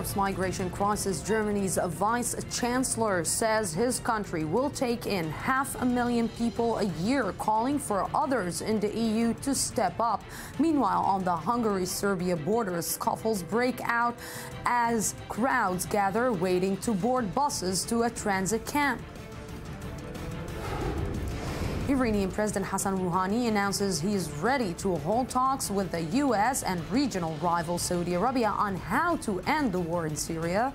Europe's migration crisis, Germany's vice chancellor says his country will take in 500,000 people a year, calling for others in the EU to step up. Meanwhile, on the Hungary-Serbia border, scuffles break out as crowds gather waiting to board buses to a transit camp. Iranian President Hassan Rouhani announces he is ready to hold talks with the U.S. and regional rival Saudi Arabia on how to end the war in Syria.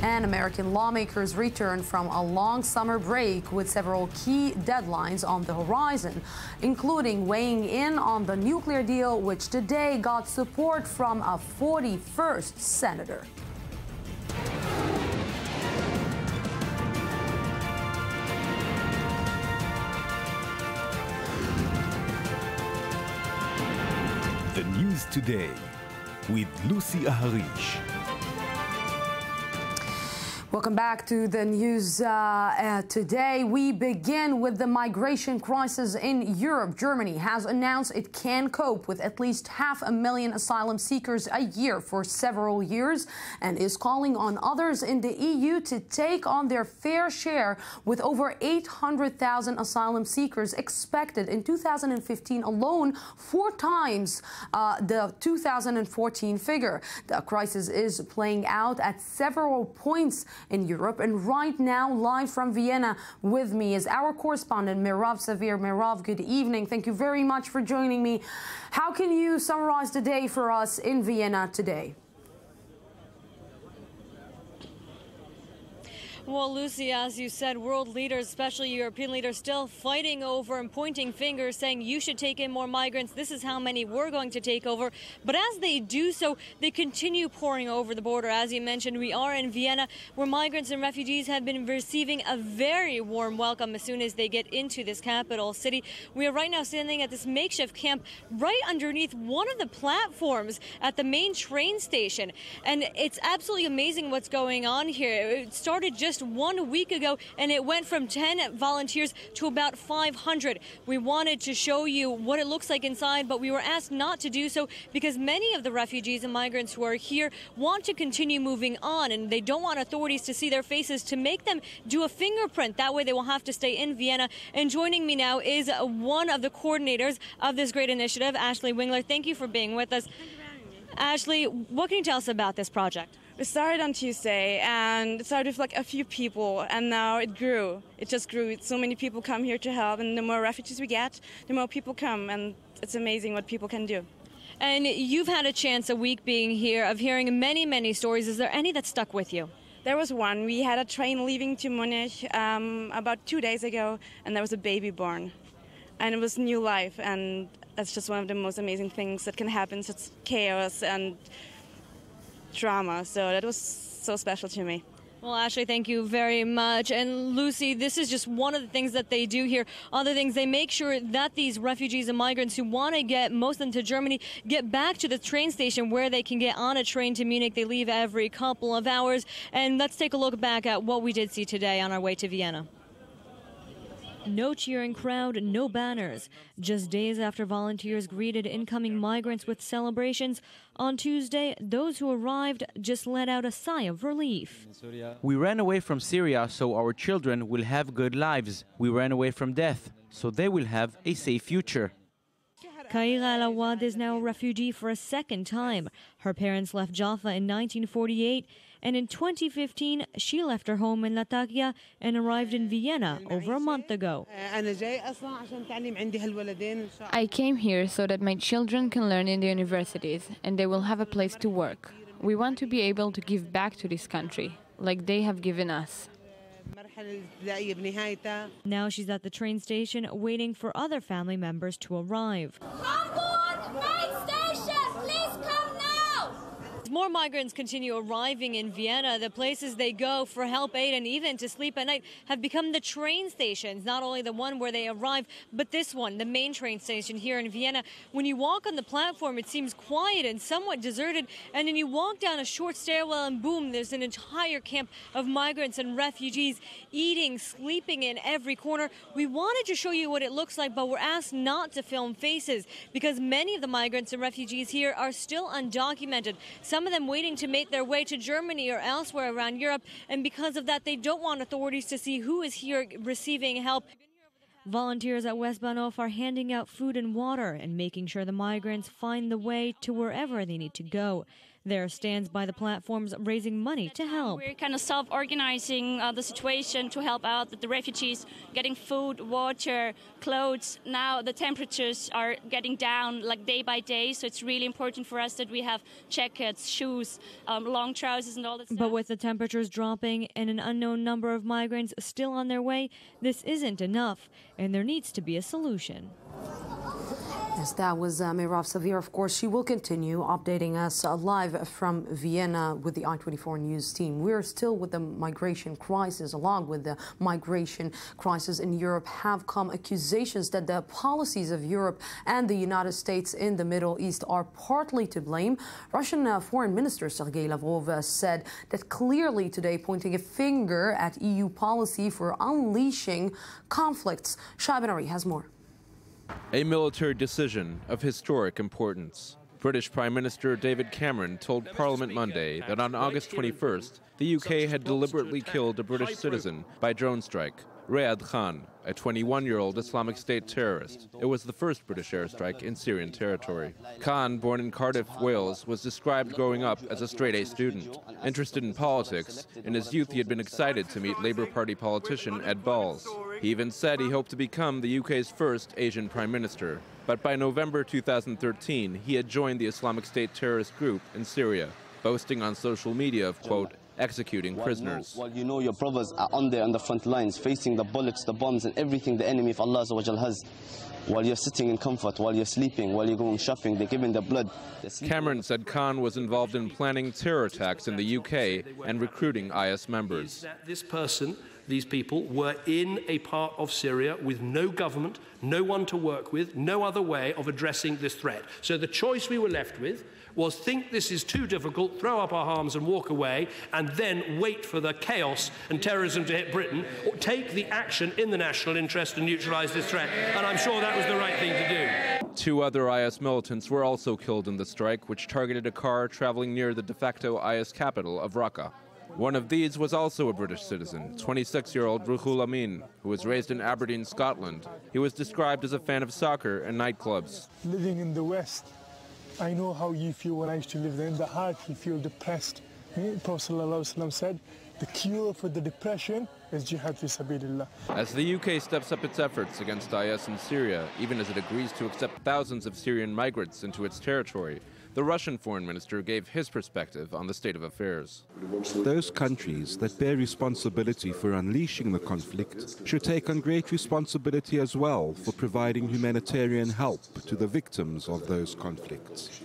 And American lawmakers return from a long summer break with several key deadlines on the horizon, including weighing in on the nuclear deal, which today got support from a 41st senator. The news today with Lucy Aharish. Welcome back to the news today. We begin with the migration crisis in Europe. Germany has announced it can cope with at least 500,000 asylum seekers a year for several years and is calling on others in the EU to take on their fair share, with over 800,000 asylum seekers expected in 2015 alone, 4 times the 2014 figure. The crisis is playing out at several points in Europe, and right now, live from Vienna with me is our correspondent Merav Savir. Merav, good evening. Thank you very much for joining me. How can you summarize the day for us in Vienna today? Well, Lucy, as you said, world leaders, especially European leaders, still fighting over and pointing fingers, saying you should take in more migrants. This is how many we're going to take over. But as they do so, they continue pouring over the border. As you mentioned, we are in Vienna, where migrants and refugees have been receiving a very warm welcome as soon as they get into this capital city. We are right now standing at this makeshift camp right underneath one of the platforms at the main train station. And it's absolutely amazing what's going on here. It started just 1 week ago, and it went from 10 volunteers to about 500. We wanted to show you what it looks like inside, but we were asked not to do so because many of the refugees and migrants who are here want to continue moving on, and they don't want authorities to see their faces to make them do a fingerprint. That way they will have to stay in Vienna. And joining me now is one of the coordinators of this great initiative, Ashley Wingler. Thank you for being with us. Thank you for having me. Ashley, what can you tell us about this project? We started on Tuesday, and it started with like a few people, and now it grew. It just grew. So many people come here to help, and the more refugees we get, the more people come, and it's amazing what people can do. And you've had a chance, a week being here, of hearing many, many stories. Is there any that stuck with you? There was one. We had a train leaving to Munich about 2 days ago, and there was a baby born. And it was new life, and that's just one of the most amazing things that can happen. So it's chaos and drama, so that was so special to me. Well, Ashley, thank you very much. And Lucy, this is just one of the things that they do here. Other things, they make sure that these refugees and migrants who want to get, most of them to Germany, get back to the train station where they can get on a train to Munich. They leave every couple of hours. And let's take a look back at what we did see today on our way to Vienna. No cheering crowd, no banners. Just days after volunteers greeted incoming migrants with celebrations, on Tuesday, those who arrived just let out a sigh of relief. We ran away from Syria so our children will have good lives. We ran away from death so they will have a safe future. Kaira Al-Awad is now a refugee for a second time. Her parents left Jaffa in 1948, and in 2015, she left her home in Latakia and arrived in Vienna over a month ago. I came here so that my children can learn in the universities and they will have a place to work. We want to be able to give back to this country, like they have given us. Now she's at the train station waiting for other family members to arrive. more migrants continue arriving in Vienna, the places they go for help, aid, and even to sleep at night have become the train stations. Not only the one where they arrive, but this one, the main train station here in Vienna. When you walk on the platform, it seems quiet and somewhat deserted. And then you walk down a short stairwell and boom, there's an entire camp of migrants and refugees eating, sleeping in every corner. We wanted to show you what it looks like, but we're asked not to film faces because many of the migrants and refugees here are still undocumented. Some of them waiting to make their way to Germany or elsewhere around Europe. And because of that, they don't want authorities to see who is here receiving help. Volunteers at Westbahnhof are handing out food and water and making sure the migrants find the way to wherever they need to go. There are stands by the platforms raising money to help. We're kind of self-organizing the situation to help out the refugees, getting food, water, clothes. Now the temperatures are getting down like day by day, so it's really important for us that we have jackets, shoes, long trousers and all that stuff. But with the temperatures dropping and an unknown number of migrants still on their way, this isn't enough, and there needs to be a solution. Yes, that was Mirav Savir. Of course, she will continue updating us live from Vienna with the I-24 News team. We're still with the migration crisis. Along with the migration crisis in Europe have come accusations that the policies of Europe and the United States in the Middle East are partly to blame. Russian Foreign Minister Sergei Lavrov said that clearly today, pointing a finger at EU policy for unleashing conflicts. Shaiban Ari has more. A military decision of historic importance. British Prime Minister David Cameron told Parliament Monday that on August 21st, the UK had deliberately killed a British citizen by drone strike, Riyad Khan, a 21-year-old Islamic State terrorist. It was the first British airstrike in Syrian territory. Khan, born in Cardiff, Wales, was described growing up as a straight-A student. Interested in politics, in his youth he had been excited to meet Labour Party politician Ed Balls. He even said he hoped to become the UK's first Asian Prime Minister. But by November 2013, he had joined the Islamic State terrorist group in Syria, boasting on social media of, quote, executing prisoners. Well, you know your brothers are on there on the front lines, facing the bullets, the bombs, and everything the enemy of Allah has. While you're sitting in comfort, while you're sleeping, while you're going shopping, they're giving the blood. Cameron said Khan was involved in planning terror attacks in the UK and recruiting IS members. This person, these people, were in a part of Syria with no government, no one to work with, no other way of addressing this threat. So the choice we were left with was think this is too difficult, throw up our arms and walk away, and then wait for the chaos and terrorism to hit Britain, or take the action in the national interest and neutralise this threat. And I'm sure that was the right thing to do. 2 other IS militants were also killed in the strike, which targeted a car traveling near the de facto IS capital of Raqqa. One of these was also a British citizen, 26-year-old Ruhul Amin, who was raised in Aberdeen, Scotland. He was described as a fan of soccer and nightclubs. Living in the West, I know how you feel. When I used to live there in the heart, you feel depressed. Prophet ﷺ said, the cure for the depression is jihad fi sabilillah. As the UK steps up its efforts against IS in Syria, even as it agrees to accept thousands of Syrian migrants into its territory, the Russian foreign minister gave his perspective on the state of affairs. Those countries that bear responsibility for unleashing the conflict should take on great responsibility as well for providing humanitarian help to the victims of those conflicts.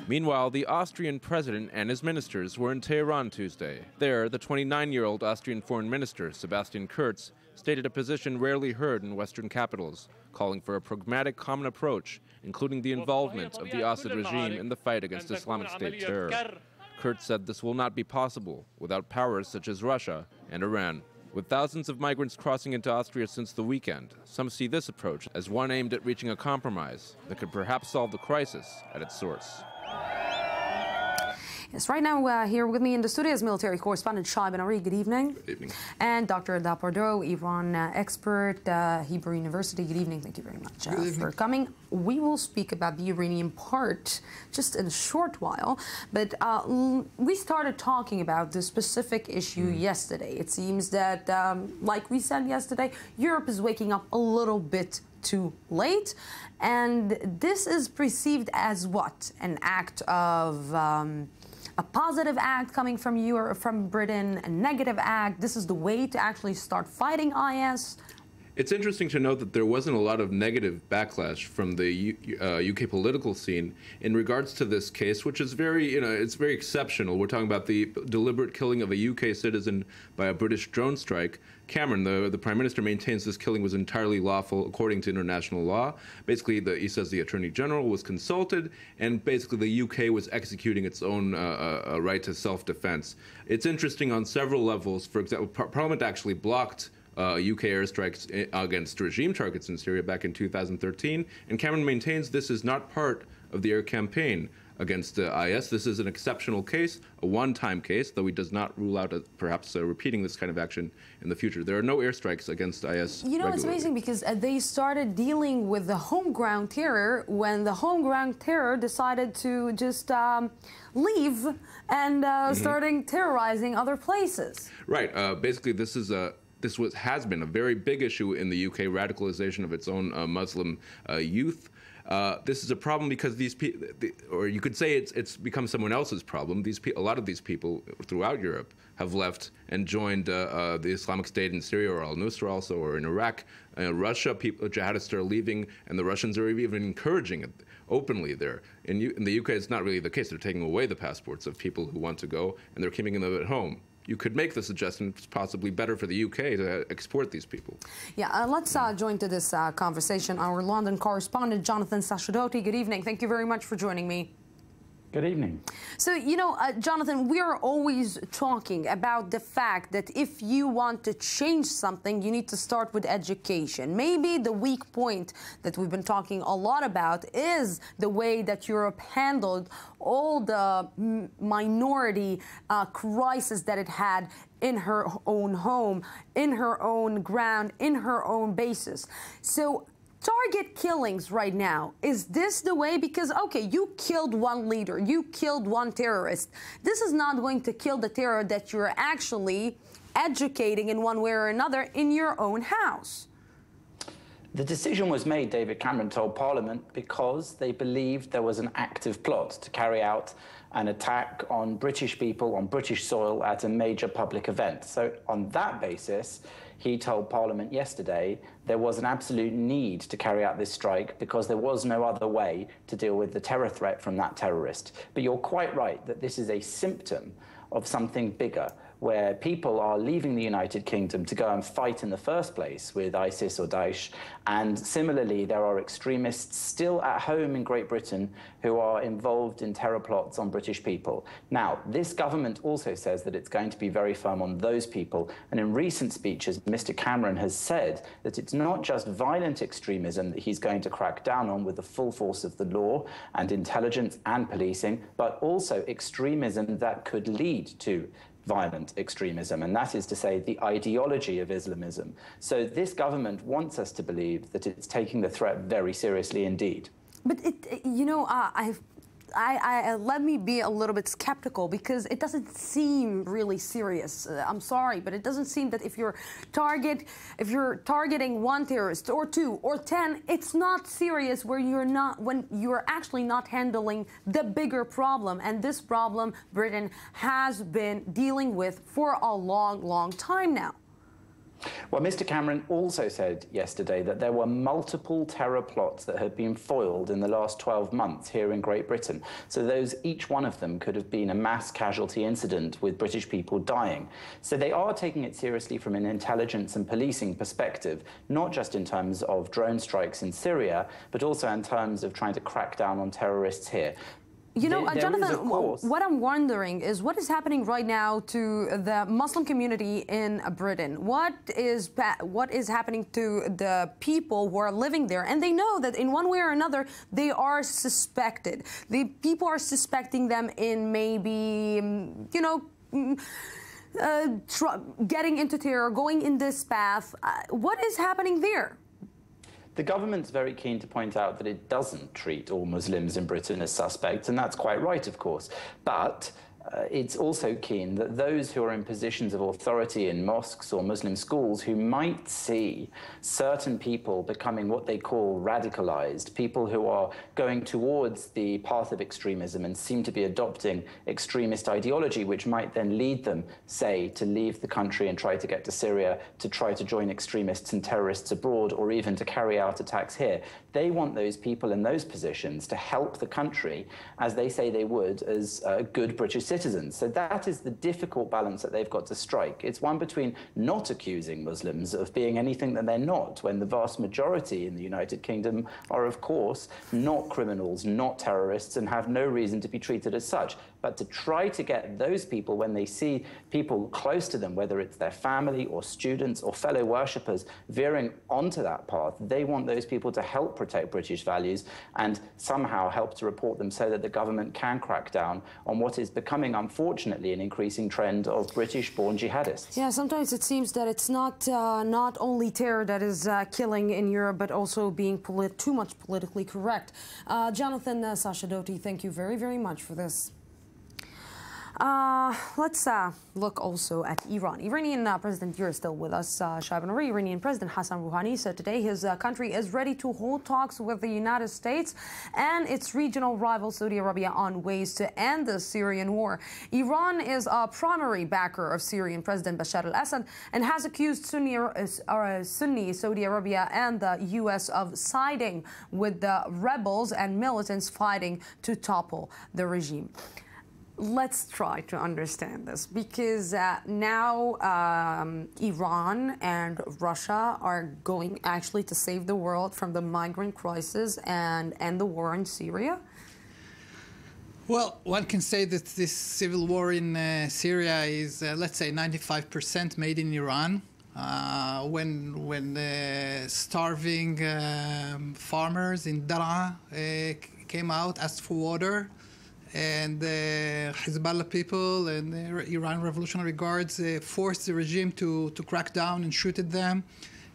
Meanwhile, the Austrian president and his ministers were in Tehran Tuesday. There, the 29-year-old Austrian foreign minister, Sebastian Kurz, stated a position rarely heard in Western capitals, calling for a pragmatic common approach, including the involvement of the Assad regime in the fight against Islamic State terror. Kurz said this will not be possible without powers such as Russia and Iran. With thousands of migrants crossing into Austria since the weekend, some see this approach as one aimed at reaching a compromise that could perhaps solve the crisis at its source. Yes, right now here with me in the studio is military correspondent Shaiban Ari. Good evening. Good evening. And Dr. Eldar Pardo, Iran expert, Hebrew University. Good evening. Thank you very much for coming. We will speak about the Iranian part just in a short while, but we started talking about the specific issue yesterday. It seems that, like we said yesterday, Europe is waking up a little bit too late, and this is perceived as what? An act of a positive act coming from you or from Britain, a negative act. This is the way to actually start fighting IS. It's interesting to note that there wasn't a lot of negative backlash from the UK political scene in regards to this case, which is very, it's very exceptional. We're talking about the deliberate killing of a UK citizen by a British drone strike. Cameron, the Prime Minister, maintains this killing was entirely lawful according to international law. Basically, he says the Attorney General was consulted, and basically the UK was executing its own right to self-defense. It's interesting on several levels. For example, Parliament actually blocked UK airstrikes against regime targets in Syria back in 2013, and Cameron maintains this is not part of the air campaign against IS. This is an exceptional case, a one-time case, though he does not rule out perhaps repeating this kind of action in the future. There are no airstrikes against IS. You know, regularly. It's amazing because they started dealing with the homegrown terror when the homegrown terror decided to just leave and starting terrorizing other places. Right. Basically, this has been a very big issue in the UK, radicalization of its own Muslim youth. This is a problem because these people, or you could say it's become someone else's problem. A lot of these people throughout Europe have left and joined the Islamic State in Syria, or al-Nusra also, or in Iraq. Russia, jihadists are leaving, and the Russians are even encouraging it openly there. In the UK, it's not really the case. They're taking away the passports of people who want to go, and they're keeping them at home. You could make the suggestion it's possibly better for the UK to export these people. Yeah, let's join to this conversation our London correspondent, Jonathan Sachedoti. Good evening. Thank you very much for joining me. Good evening. So, you know, Jonathan, we are always talking about the fact that if you want to change something, you need to start with education. Maybe the weak point that we've been talking a lot about is the way that Europe handled all the minority crisis that it had in her own home, in her own ground, in her own basis. So, target killings right now, is this the way? Because, okay, you killed one leader, you killed one terrorist. This is not going to kill the terror that you're actually educating in one way or another in your own house. The decision was made, David Cameron told Parliament, because they believed there was an active plot to carry out an attack on British people, on British soil at a major public event. So on that basis, he told Parliament yesterday there was an absolute need to carry out this strike because there was no other way to deal with the terror threat from that terrorist. But you're quite right that this is a symptom of something bigger, where people are leaving the United Kingdom to go and fight in the first place with ISIS or Daesh. And similarly, there are extremists still at home in Great Britain who are involved in terror plots on British people. Now, this government also says that it's going to be very firm on those people. And in recent speeches, Mr. Cameron has said that it's not just violent extremism that he's going to crack down on with the full force of the law and intelligence and policing, but also extremism that could lead to violent extremism, and that is to say the ideology of Islamism. So this government wants us to believe that it's taking the threat very seriously indeed. But you know, let me be a little bit skeptical because it doesn't seem really serious. I'm sorry, but it doesn't seem that if you're targeting one terrorist or 2 or 10, it's not serious when you're actually not handling the bigger problem. And this problem Britain has been dealing with for a long, long time now. Well, Mr. Cameron also said yesterday that there were multiple terror plots that had been foiled in the last 12 months here in Great Britain. So each one of them could have been a mass casualty incident with British people dying. So they are taking it seriously from an intelligence and policing perspective, not just in terms of drone strikes in Syria, but also in terms of trying to crack down on terrorists here. You know, Jonathan, what I'm wondering is what is happening right now to the Muslim community in Britain? What is happening to the people who are living there? And they know that in one way or another, they are suspected. The people are suspecting them in maybe, you know, getting into terror, going in this path. What is happening there? The government's very keen to point out that it doesn't treat all Muslims in Britain as suspects, and that's quite right, of course. But it's also keen that those who are in positions of authority in mosques or Muslim schools who might see certain people becoming what they call radicalized, people who are going towards the path of extremism and seem to be adopting extremist ideology, which might then lead them, say, to leave the country and try to get to Syria, to try to join extremists and terrorists abroad, or even to carry out attacks here. They want those people in those positions to help the country, as they say they would, as good British citizens. So that is the difficult balance that they've got to strike. It's one between not accusing Muslims of being anything that they're not, when the vast majority in the United Kingdom are, of course, not criminals, not terrorists, and have no reason to be treated as such. But to try to get those people, when they see people close to them, whether it's their family or students or fellow worshippers, veering onto that path, they want those people to help protect British values and somehow help to report them so that the government can crack down on what is becoming, unfortunately, an increasing trend of British-born jihadists. Yeah, sometimes it seems that it's not only terror that is killing in Europe, but also being too much politically correct. Jonathan Sashadoti, thank you very, very much for this. Let's look also at Iran. Iranian President, you're still with us, Shaiban Ari. Iranian President Hassan Rouhani said today his country is ready to hold talks with the United States and its regional rival Saudi Arabia on ways to end the Syrian war. Iran is a primary backer of Syrian President Bashar al-Assad and has accused Sunni Saudi Arabia and the U.S. of siding with the rebels and militants fighting to topple the regime. Let's try to understand this, because now Iran and Russia are going actually to save the world from the migrant crisis and end the war in Syria. Well, one can say that this civil war in Syria is, let's say, 95% made in Iran. When starving farmers in Daraa came out, asked for water, and the Hezbollah people and the Iran Revolutionary Guards forced the regime to crack down and shoot at them.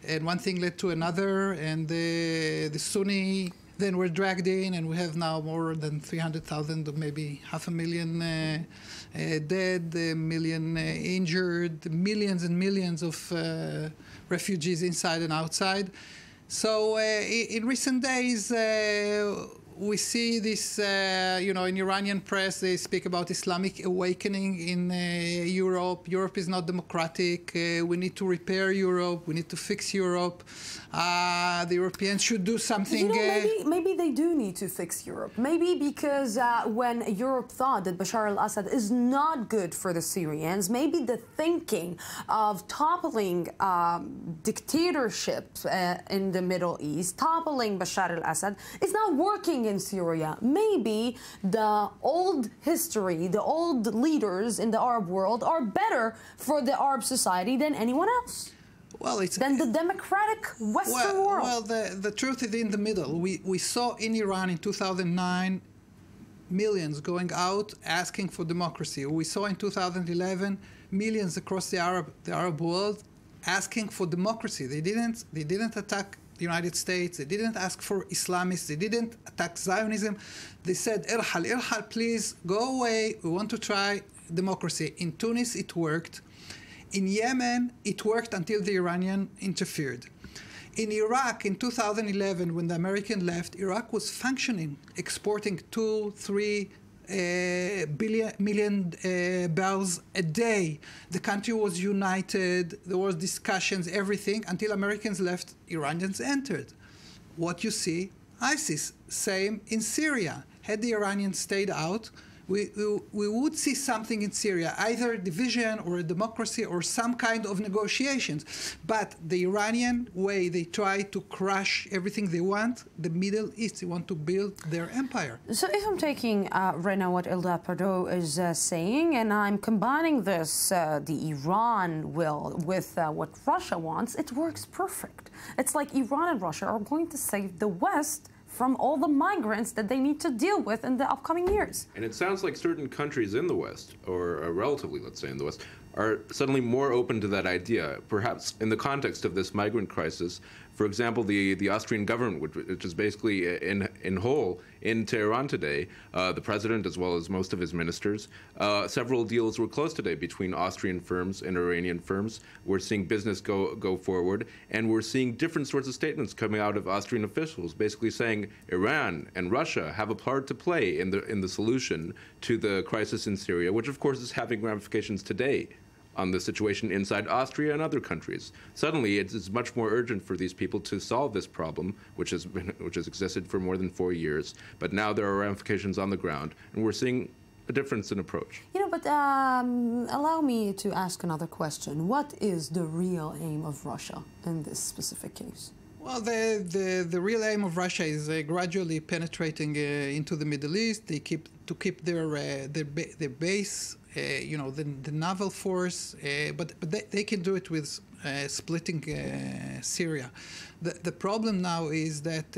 And one thing led to another, and the Sunni then were dragged in, and we have now more than 300,000, or maybe 500,000 dead, a million injured, millions and millions of refugees inside and outside. So in recent days, we see this, in Iranian press, they speak about Islamic awakening in Europe. Europe is not democratic. We need to repair Europe. We need to fix Europe. The Europeans should do something. Maybe they do need to fix Europe. Maybe because when Europe thought that Bashar al-Assad is not good for the Syrians, maybe the thinking of toppling dictatorship in the Middle East, toppling Bashar al-Assad, is not working in Syria. Maybe the old history, the old leaders in the Arab world are better for the Arab society than anyone else. Well, it's than the democratic Western world. Well, the truth is in the middle. We saw in Iran in 2009 millions going out asking for democracy. We saw in 2011 millions across the Arab world asking for democracy. They didn't attack the United States. They didn't ask for Islamists. They didn't attack Zionism. They said, Irhal, please go away. We want to try democracy. In Tunis, it worked. In Yemen, it worked until the Iranians interfered. In Iraq, in 2011, when the Americans left, Iraq was functioning, exporting 2-3 million barrels a day. The country was united. There was discussions, everything, until Americans left, Iranians entered. What you see, ISIS, same in Syria. Had the Iranians stayed out, we would see something in Syria, either division or a democracy or some kind of negotiations. But the Iranian way, they try to crush everything they want. The Middle East, they want to build their empire. So if I'm taking right now what Eldad Pardo is saying, and I'm combining this, the Iran will, with what Russia wants, it works perfect. It's like Iran and Russia are going to save the West from all the migrants that they need to deal with in the upcoming years. And it sounds like certain countries in the West, or relatively, let's say, in the West, are suddenly more open to that idea. Perhaps in the context of this migrant crisis, For example, the Austrian government, which is basically in whole in Tehran today, the president as well as most of his ministers, several deals were closed today between Austrian firms and Iranian firms. We're seeing business go forward, and we're seeing different sorts of statements coming out of Austrian officials, basically saying Iran and Russia have a part to play in the solution to the crisis in Syria, which of course is having ramifications today on the situation inside Austria and other countries. Suddenly, it's much more urgent for these people to solve this problem, which has existed for more than 4 years. But now there are ramifications on the ground, and we're seeing a difference in approach. You know, but allow me to ask another question. What is the real aim of Russia in this specific case? Well, the real aim of Russia is gradually penetrating into the Middle East. They keep their base, the naval force, but they can do it with splitting Syria. The problem now is that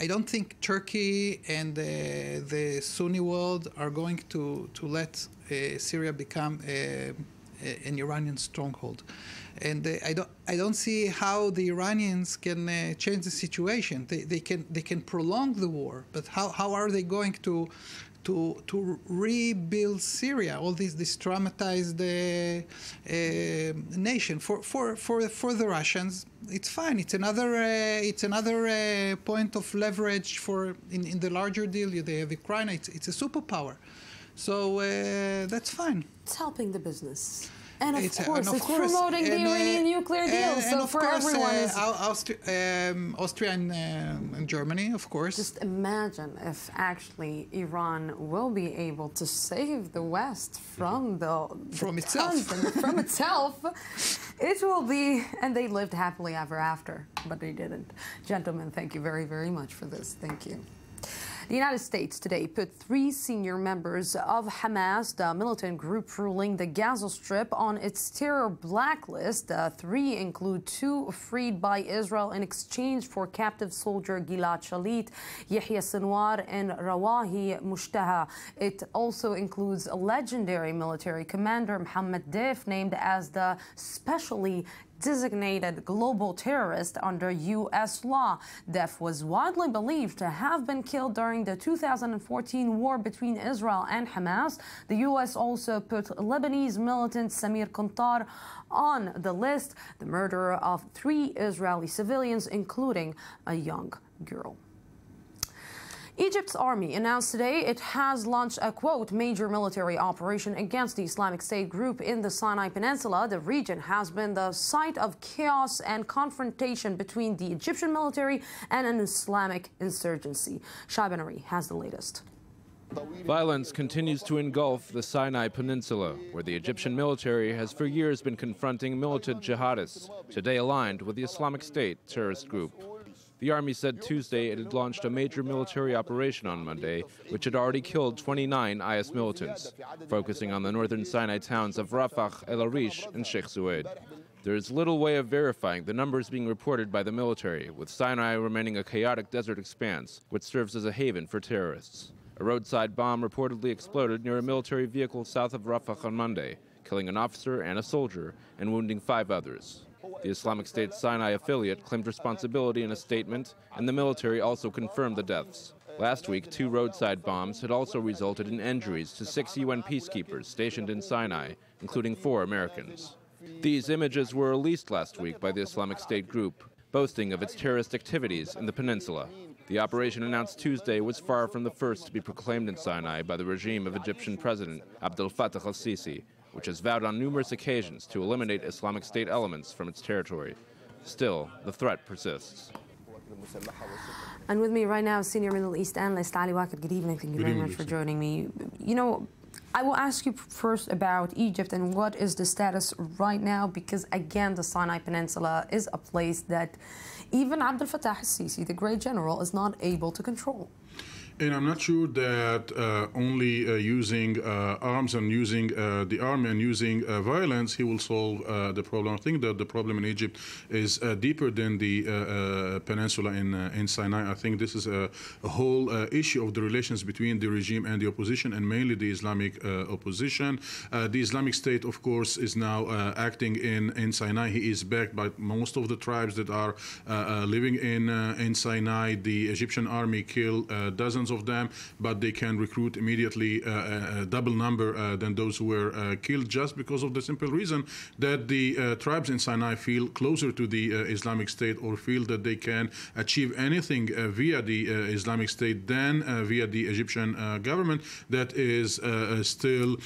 I don't think Turkey and the Sunni world are going to let Syria become an Iranian stronghold. And I don't see how the Iranians can change the situation. They can prolong the war, but how are they going to rebuild Syria? All this traumatized nation for the Russians. It's fine. It's another point of leverage in the larger deal. They have Ukraine. It's a superpower, so that's fine. It's helping the business. And of course, it's promoting the Iranian nuclear deal. So for everyone, Austria and Germany, of course. Just imagine if actually Iran will be able to save the West from itself. It will be, and they lived happily ever after, but they didn't. Gentlemen, thank you very, very much for this. Thank you. The United States today put 3 senior members of Hamas, the militant group ruling the Gaza Strip, on its terror blacklist. 3 include 2 freed by Israel in exchange for captive soldier Gilad Shalit, Yahya Sinwar, and Rawahi Mushtaha. It also includes a legendary military commander, Mohammed Deif, named as the specially designated global terrorist under U.S. law. Deif was widely believed to have been killed during the 2014 war between Israel and Hamas. The U.S. also put Lebanese militant Samir Kantar on the list, the murderer of 3 Israeli civilians, including a young girl. Egypt's army announced today it has launched a, quote, major military operation against the Islamic State group in the Sinai Peninsula. The region has been the site of chaos and confrontation between the Egyptian military and an Islamic insurgency. Shaibanari has the latest. Violence continues to engulf the Sinai Peninsula, where the Egyptian military has for years been confronting militant jihadists, today aligned with the Islamic State terrorist group. The army said Tuesday it had launched a major military operation on Monday, which had already killed 29 IS militants, focusing on the northern Sinai towns of Rafah, El Arish, and Sheikh Zayed. There is little way of verifying the numbers being reported by the military, with Sinai remaining a chaotic desert expanse, which serves as a haven for terrorists. A roadside bomb reportedly exploded near a military vehicle south of Rafah on Monday, killing an officer and a soldier and wounding 5 others. The Islamic State Sinai affiliate claimed responsibility in a statement, and the military also confirmed the deaths. Last week, 2 roadside bombs had also resulted in injuries to 6 UN peacekeepers stationed in Sinai, including 4 Americans. These images were released last week by the Islamic State group, boasting of its terrorist activities in the peninsula. The operation announced Tuesday was far from the first to be proclaimed in Sinai by the regime of Egyptian President Abdel Fattah al-Sisi, which has vowed on numerous occasions to eliminate Islamic State elements from its territory. Still, the threat persists. And with me right now, Senior Middle East Analyst Ali Waked. Good evening. Thank you very much for joining me. You know, I will ask you first about Egypt and what is the status right now, because again, the Sinai Peninsula is a place that even Abdel Fattah al-Sisi, the great general, is not able to control. And I'm not sure that only using arms and using the army and using violence, he will solve the problem. I think that the problem in Egypt is deeper than the peninsula in Sinai. I think this is a whole issue of the relations between the regime and the opposition, and mainly the Islamic opposition. The Islamic State, of course, is now acting in Sinai. He is backed by most of the tribes that are living in Sinai. The Egyptian army killed dozens of them, but they can recruit immediately a double number than those who were killed, just because of the simple reason that the tribes in Sinai feel closer to the Islamic State, or feel that they can achieve anything via the Islamic State than via the Egyptian government that is still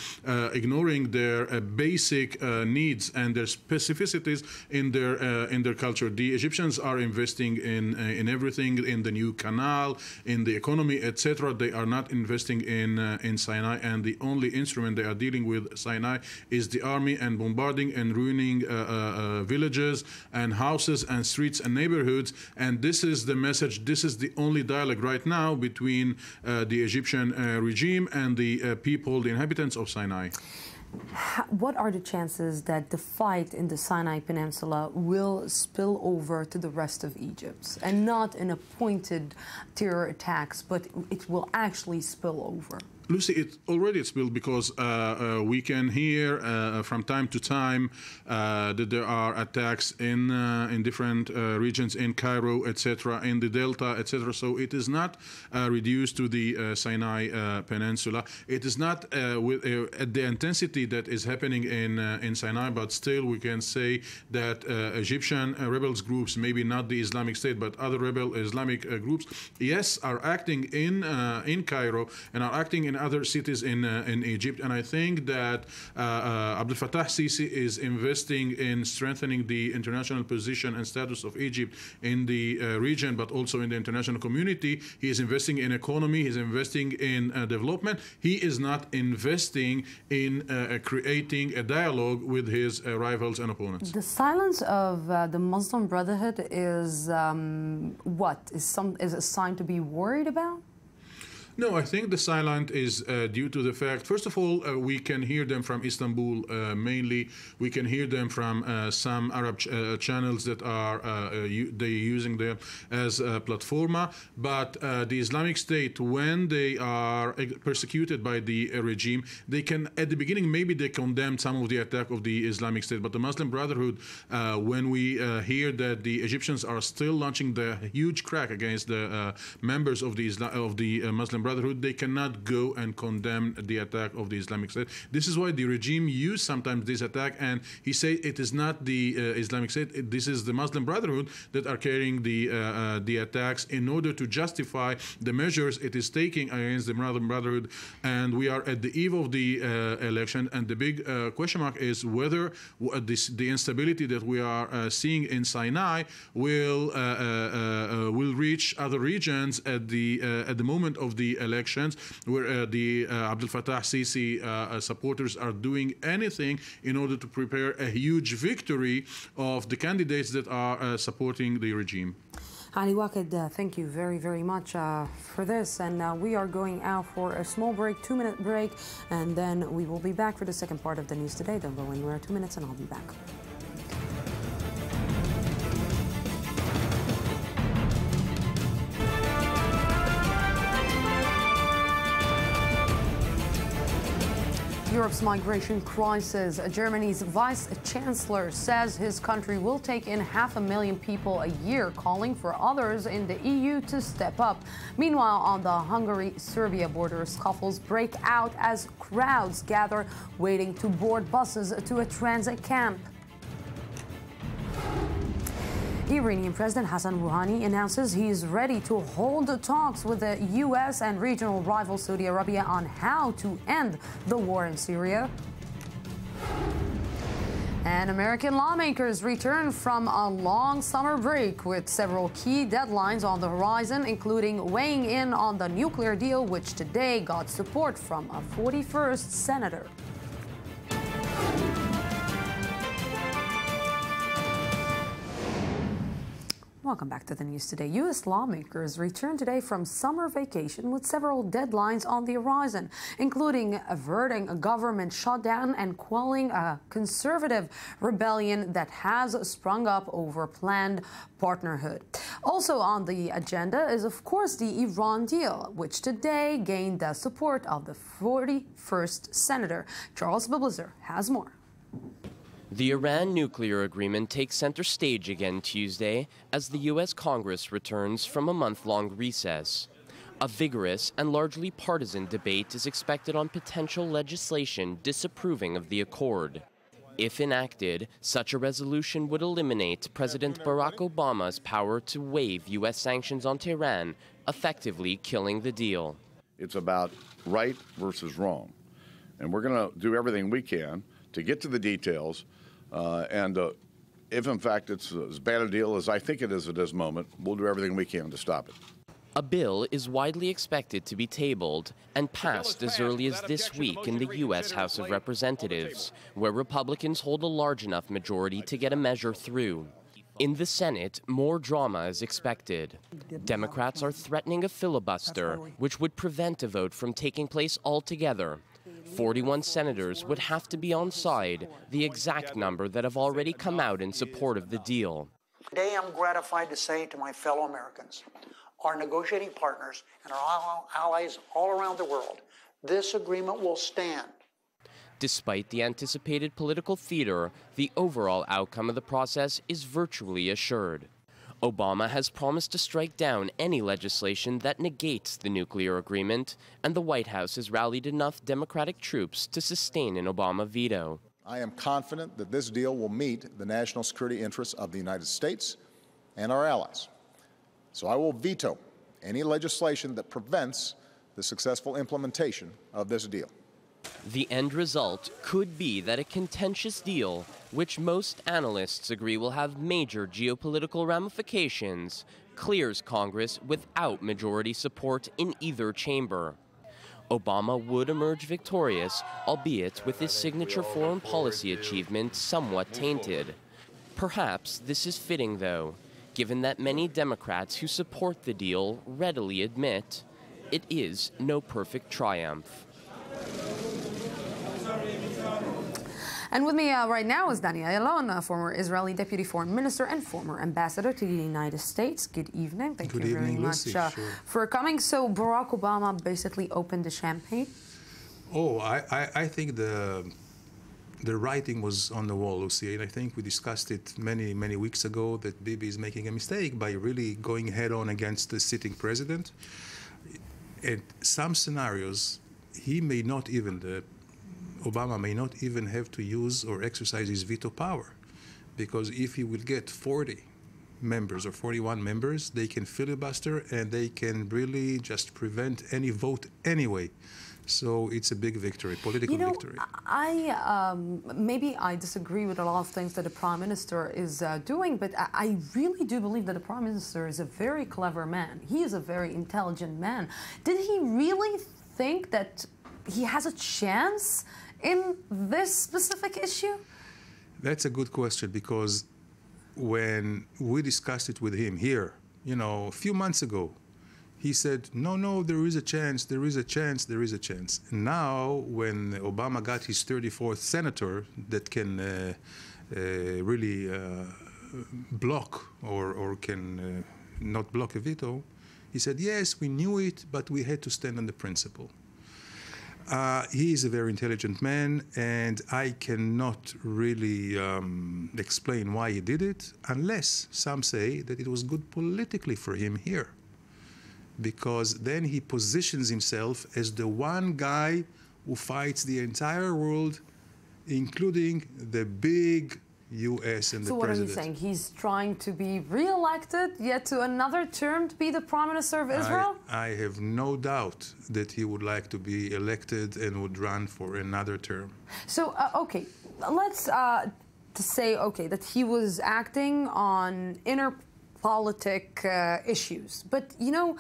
ignoring their basic needs and their specificities in their culture. The Egyptians are investing in everything, in the new canal, in the economy, etc. They are not investing in Sinai, and the only instrument they are dealing with Sinai is the army, and bombarding and ruining villages and houses and streets and neighborhoods. And this is the message, this is the only dialogue right now between the Egyptian regime and the people, the inhabitants of Sinai. What are the chances that the fight in the Sinai Peninsula will spill over to the rest of Egypt, and not in appointed terror attacks, but it will actually spill over? Lucy, it already spilled, because we can hear from time to time that there are attacks in different regions, in Cairo, etc., in the Delta, etc. So it is not reduced to the Sinai Peninsula. It is not with at the intensity that is happening in Sinai, but still we can say that Egyptian rebels groups, maybe not the Islamic State, but other rebel Islamic groups, yes, are acting in Cairo and are acting in other cities in Egypt. And I think that Abdel Fattah Sisi is investing in strengthening the international position and status of Egypt in the region, but also in the international community. He is investing in economy, he is investing in development. He is not investing in creating a dialogue with his rivals and opponents. The silence of the Muslim Brotherhood is is a sign to be worried about? No, I think the silence is due to the fact, first of all, we can hear them from Istanbul mainly. We can hear them from some Arab channels that are they using them as a platforma. But the Islamic State, when they are persecuted by the regime, they can, at the beginning, maybe they condemn some of the attack of the Islamic State. But the Muslim Brotherhood, when we hear that the Egyptians are still launching the huge crack against the members of the Muslim Brotherhood, they cannot go and condemn the attack of the Islamic State. This is why the regime use sometimes this attack, and he say it is not the Islamic State, this is the Muslim Brotherhood that are carrying the attacks in order to justify the measures it is taking against the Muslim Brotherhood. And we are at the eve of the election, and the big question mark is whether the instability that we are seeing in Sinai will reach other regions at the moment of the elections, where the Abdel Fattah Sisi supporters are doing anything in order to prepare a huge victory of the candidates that are supporting the regime. Ali Waqid, thank you very, very much for this. And we are going out for a small break, 2-minute break, and then we will be back for the second part of the news today. Don't go anywhere, 2 minutes, and I'll be back. Europe's migration crisis. Germany's vice chancellor says his country will take in 500,000 people a year, calling for others in the EU to step up. Meanwhile, on the Hungary-Serbia border, scuffles break out as crowds gather, waiting to board buses to a transit camp. Iranian President Hassan Rouhani announces he is ready to hold talks with the U.S. and regional rival Saudi Arabia on how to end the war in Syria. And American lawmakers return from a long summer break with several key deadlines on the horizon, including weighing in on the nuclear deal, which today got support from a 41st senator. Welcome back to the news today. U.S. lawmakers return today from summer vacation with several deadlines on the horizon, including averting a government shutdown and quelling a conservative rebellion that has sprung up over planned partnerhood. Also on the agenda is, of course, the Iran deal, which today gained the support of the 41st Senator. Charles Biblizer has more. The Iran nuclear agreement takes center stage again Tuesday as the U.S. Congress returns from a month-long recess. A vigorous and largely partisan debate is expected on potential legislation disapproving of the accord. If enacted, such a resolution would eliminate President Barack Obama's power to waive U.S. sanctions on Tehran, effectively killing the deal. It's about right versus wrong. And we're going to do everything we can to get to the details. If, in fact, it's as bad a deal as I think it is at this moment, we'll do everything we can to stop it. A bill is widely expected to be tabled and passed as early as this week in the U.S. House of Representatives, where Republicans hold a large enough majority to get a measure through. In the Senate, more drama is expected. Democrats are threatening a filibuster, which would prevent a vote from taking place altogether. 41 senators would have to be on side, the exact number that have already come out in support of the deal. Today I'm gratified to say to my fellow Americans, our negotiating partners and our allies all around the world, this agreement will stand. Despite the anticipated political theater, the overall outcome of the process is virtually assured. Obama has promised to strike down any legislation that negates the nuclear agreement, and the White House has rallied enough Democratic troops to sustain an Obama veto. I am confident that this deal will meet the national security interests of the United States and our allies. So I will veto any legislation that prevents the successful implementation of this deal. The end result could be that a contentious deal, which most analysts agree will have major geopolitical ramifications, clears Congress without majority support in either chamber. Obama would emerge victorious, albeit with his signature foreign policy achievement somewhat tainted. Perhaps this is fitting, though, given that many Democrats who support the deal readily admit it is no perfect triumph. And with me right now is Dani Ayalon, former Israeli Deputy Foreign Minister and former Ambassador to the United States. Good evening. Thank you very much for coming. So Barack Obama basically opened the champagne? Oh, I think the writing was on the wall, Lucy, and I think we discussed it many weeks ago that Bibi is making a mistake by really going head-on against the sitting president. In some scenarios, he may not even, Obama may not even have to use or exercise his veto power, because if he will get 40 members or 41 members, they can filibuster and they can really just prevent any vote anyway. So it's a big victory, political victory. Maybe I disagree with a lot of things that the Prime Minister is doing, but I really do believe that the Prime Minister is a very clever man. He is a very intelligent man. Did he really think that he has a chance in this specific issue? That's a good question, because when we discussed it with him here, you know, a few months ago, he said, no, there is a chance, there is a chance, there is a chance. And now, when Obama got his 34th senator that can really block or can not block a veto, he said, yes, we knew it, but we had to stand on the principle. He is a very intelligent man, and I cannot really explain why he did it, unless some say that it was good politically for him here. Because then he positions himself as the one guy who fights the entire world, including the big U.S. and the president. So what are you saying? He's trying to be re-elected yet to another term to be the Prime Minister of Israel? I have no doubt that he would like to be elected and would run for another term. So, okay, let's say, okay, that he was acting on inner politic issues. But, you know,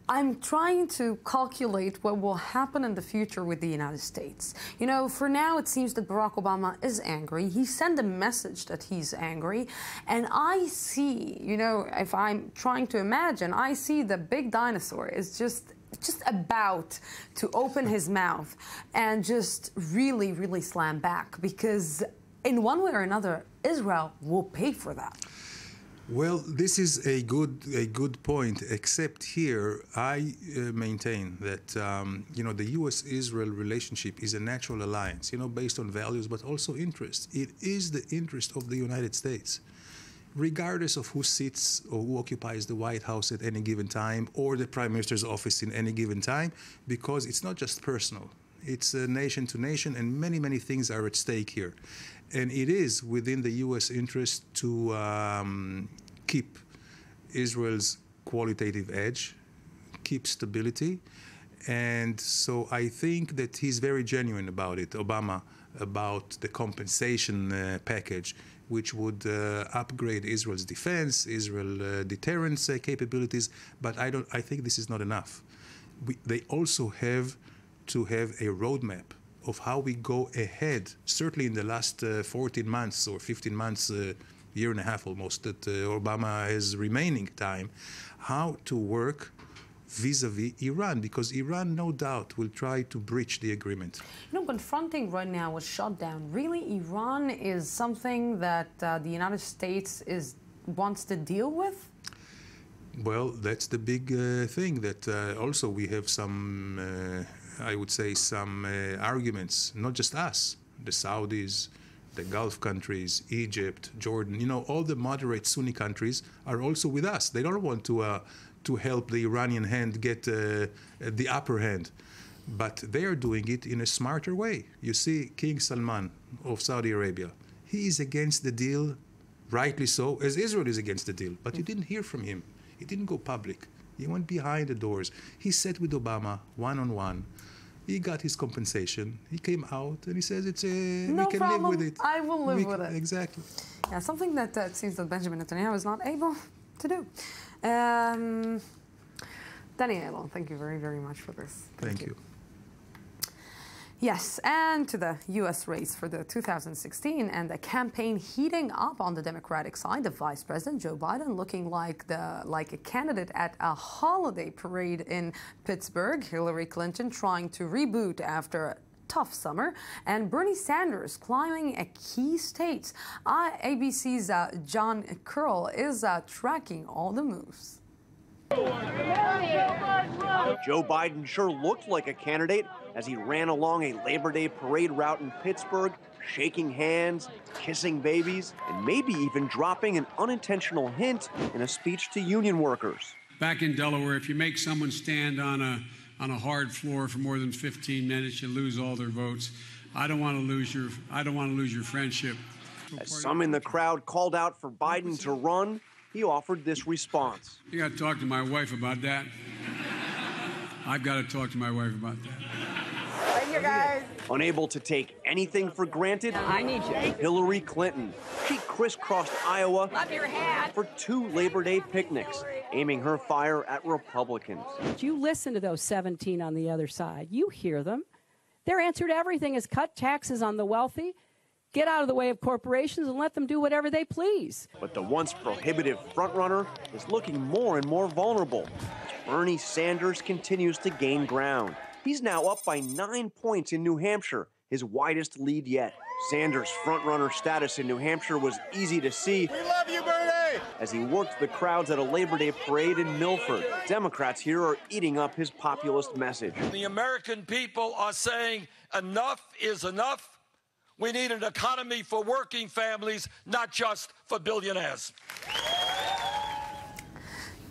I'm trying to calculate what will happen in the future with the United States. You know, for now, it seems that Barack Obama is angry. He sent a message that he's angry. And I see, you know, if I'm trying to imagine, I see the big dinosaur is just about to open his mouth and just really, really slam back, because in one way or another, Israel will pay for that. Well, this is a good point, except here I maintain that, you know, the U.S.-Israel relationship is a natural alliance, you know, based on values, but also interests. It is the interest of the United States, regardless of who sits or who occupies the White House at any given time or the Prime Minister's office in any given time, because it's not just personal. It's nation to nation, and many, many things are at stake here. And it is within the U.S. interest to keep Israel's qualitative edge, keep stability. And so I think that he's very genuine about it, Obama, about the compensation package, which would upgrade Israel's defense, Israel's deterrence capabilities. But I think this is not enough. They also have to have a roadmap of how we go ahead, certainly in the last 14 months or 15 months, year and a half almost, that Obama has remaining time, how to work vis-a-vis Iran, because Iran, no doubt, will try to breach the agreement. You know, confronting right now was shut down. Really, Iran is something that the United States wants to deal with? Well, that's the big thing, that also we have some, I would say, some arguments, not just us, the Saudis, the Gulf countries, Egypt, Jordan, you know, all the moderate Sunni countries are also with us. They don't want to help the Iranian hand get the upper hand, but they are doing it in a smarter way. You see, King Salman of Saudi Arabia, he is against the deal, rightly so, as Israel is against the deal, but you didn't hear from him. He didn't go public. He went behind the doors. He sat with Obama one-on-one. He got his compensation. He came out and he says, "It's no we can problem. live with it. I will live with it." Exactly. Yeah, something that it seems that Benjamin Netanyahu is not able to do. Daniel, thank you very, very much for this. Thank you. Yes, and to the U.S. race for the 2016 and the campaign heating up on the Democratic side. The Vice President Joe Biden looking like a candidate at a holiday parade in Pittsburgh. Hillary Clinton trying to reboot after a tough summer, and Bernie Sanders climbing a key states. ABC's John Curl is tracking all the moves. Joe Biden sure looked like a candidate as he ran along a Labor Day parade route in Pittsburgh, shaking hands, kissing babies, and maybe even dropping an unintentional hint in a speech to union workers. Back in Delaware, if you make someone stand on a hard floor for more than 15 minutes, you lose all their votes. I don't want to lose your friendship. As some in the crowd called out for Biden to run, he offered this response. You got to talk to my wife about that. I've got to talk to my wife about that. Thank you, guys. Unable to take anything for granted, I need you. Hillary Clinton. She crisscrossed Iowa for 2 Labor Day picnics, aiming her fire at Republicans. You listen to those 17 on the other side. You hear them. Their answer to everything is cut taxes on the wealthy, get out of the way of corporations, and let them do whatever they please. But the once prohibitive frontrunner is looking more and more vulnerable as Bernie Sanders continues to gain ground. He's now up by 9 points in New Hampshire, his widest lead yet. Sanders' frontrunner status in New Hampshire was easy to see. We love you, Bernie! As he worked the crowds at a Labor Day parade in Milford. Democrats here are eating up his populist message. The American people are saying enough is enough. We need an economy for working families, not just for billionaires.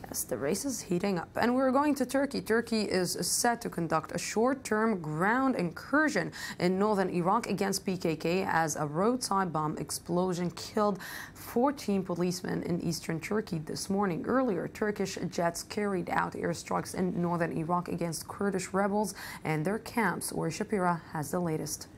Yes, the race is heating up. And we're going to Turkey. Turkey is set to conduct a short-term ground incursion in northern Iraq against PKK as a roadside bomb explosion killed 14 policemen in eastern Turkey this morning. Earlier, Turkish jets carried out airstrikes in northern Iraq against Kurdish rebels and their camps, where Shapira has the latest.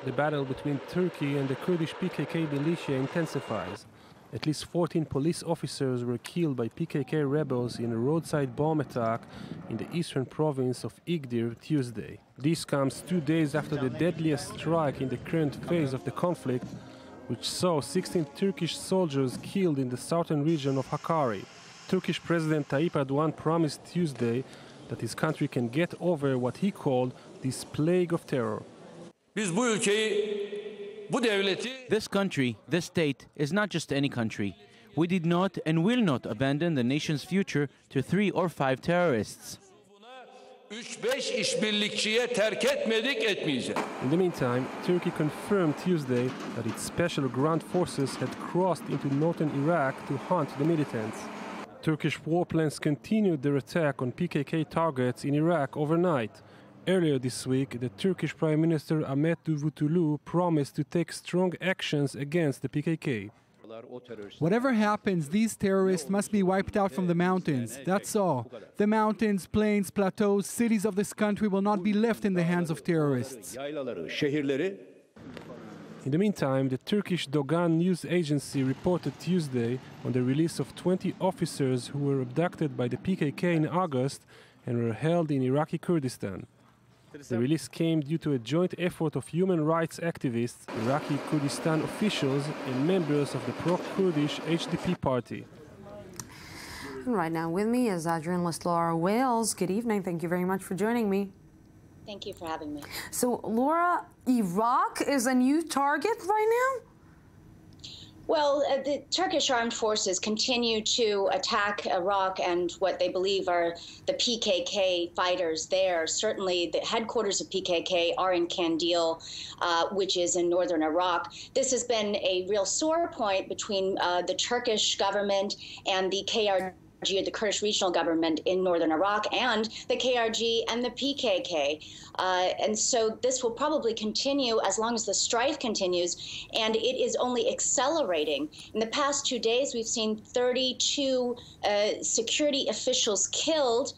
The battle between Turkey and the Kurdish PKK militia intensifies. At least 14 police officers were killed by PKK rebels in a roadside bomb attack in the eastern province of Igdir Tuesday. This comes 2 days after the deadliest strike in the current phase of the conflict, which saw 16 Turkish soldiers killed in the southern region of Hakkari. Turkish President Tayyip Erdogan promised Tuesday that his country can get over what he called this plague of terror. This country, this state, is not just any country. We did not and will not abandon the nation's future to 3 or 5 terrorists. In the meantime, Turkey confirmed Tuesday that its special ground forces had crossed into northern Iraq to hunt the militants. Turkish warplanes continued their attack on PKK targets in Iraq overnight. Earlier this week, the Turkish Prime Minister Ahmet Davutoglu promised to take strong actions against the PKK. Whatever happens, these terrorists must be wiped out from the mountains. That's all. The mountains, plains, plateaus, cities of this country will not be left in the hands of terrorists. In the meantime, the Turkish Dogan news agency reported Tuesday on the release of 20 officers who were abducted by the PKK in August and were held in Iraqi Kurdistan. The release came due to a joint effort of human rights activists, Iraqi Kurdistan officials, and members of the pro-Kurdish HDP party. And right now with me is journalist Laura Wales. Good evening. Thank you very much for joining me. Thank you for having me. So, Laura, Iraq is a new target right now? Well, the Turkish armed forces continue to attack Iraq and what they believe are the PKK fighters there. Certainly, the headquarters of PKK are in Kandil, which is in northern Iraq. This has been a real sore point between the Turkish government and the KRG, the Kurdish regional government in northern Iraq, and the KRG and the PKK. And so this will probably continue as long as the strife continues, and it is only accelerating. In the past 2 days, we've seen 32 security officials killed.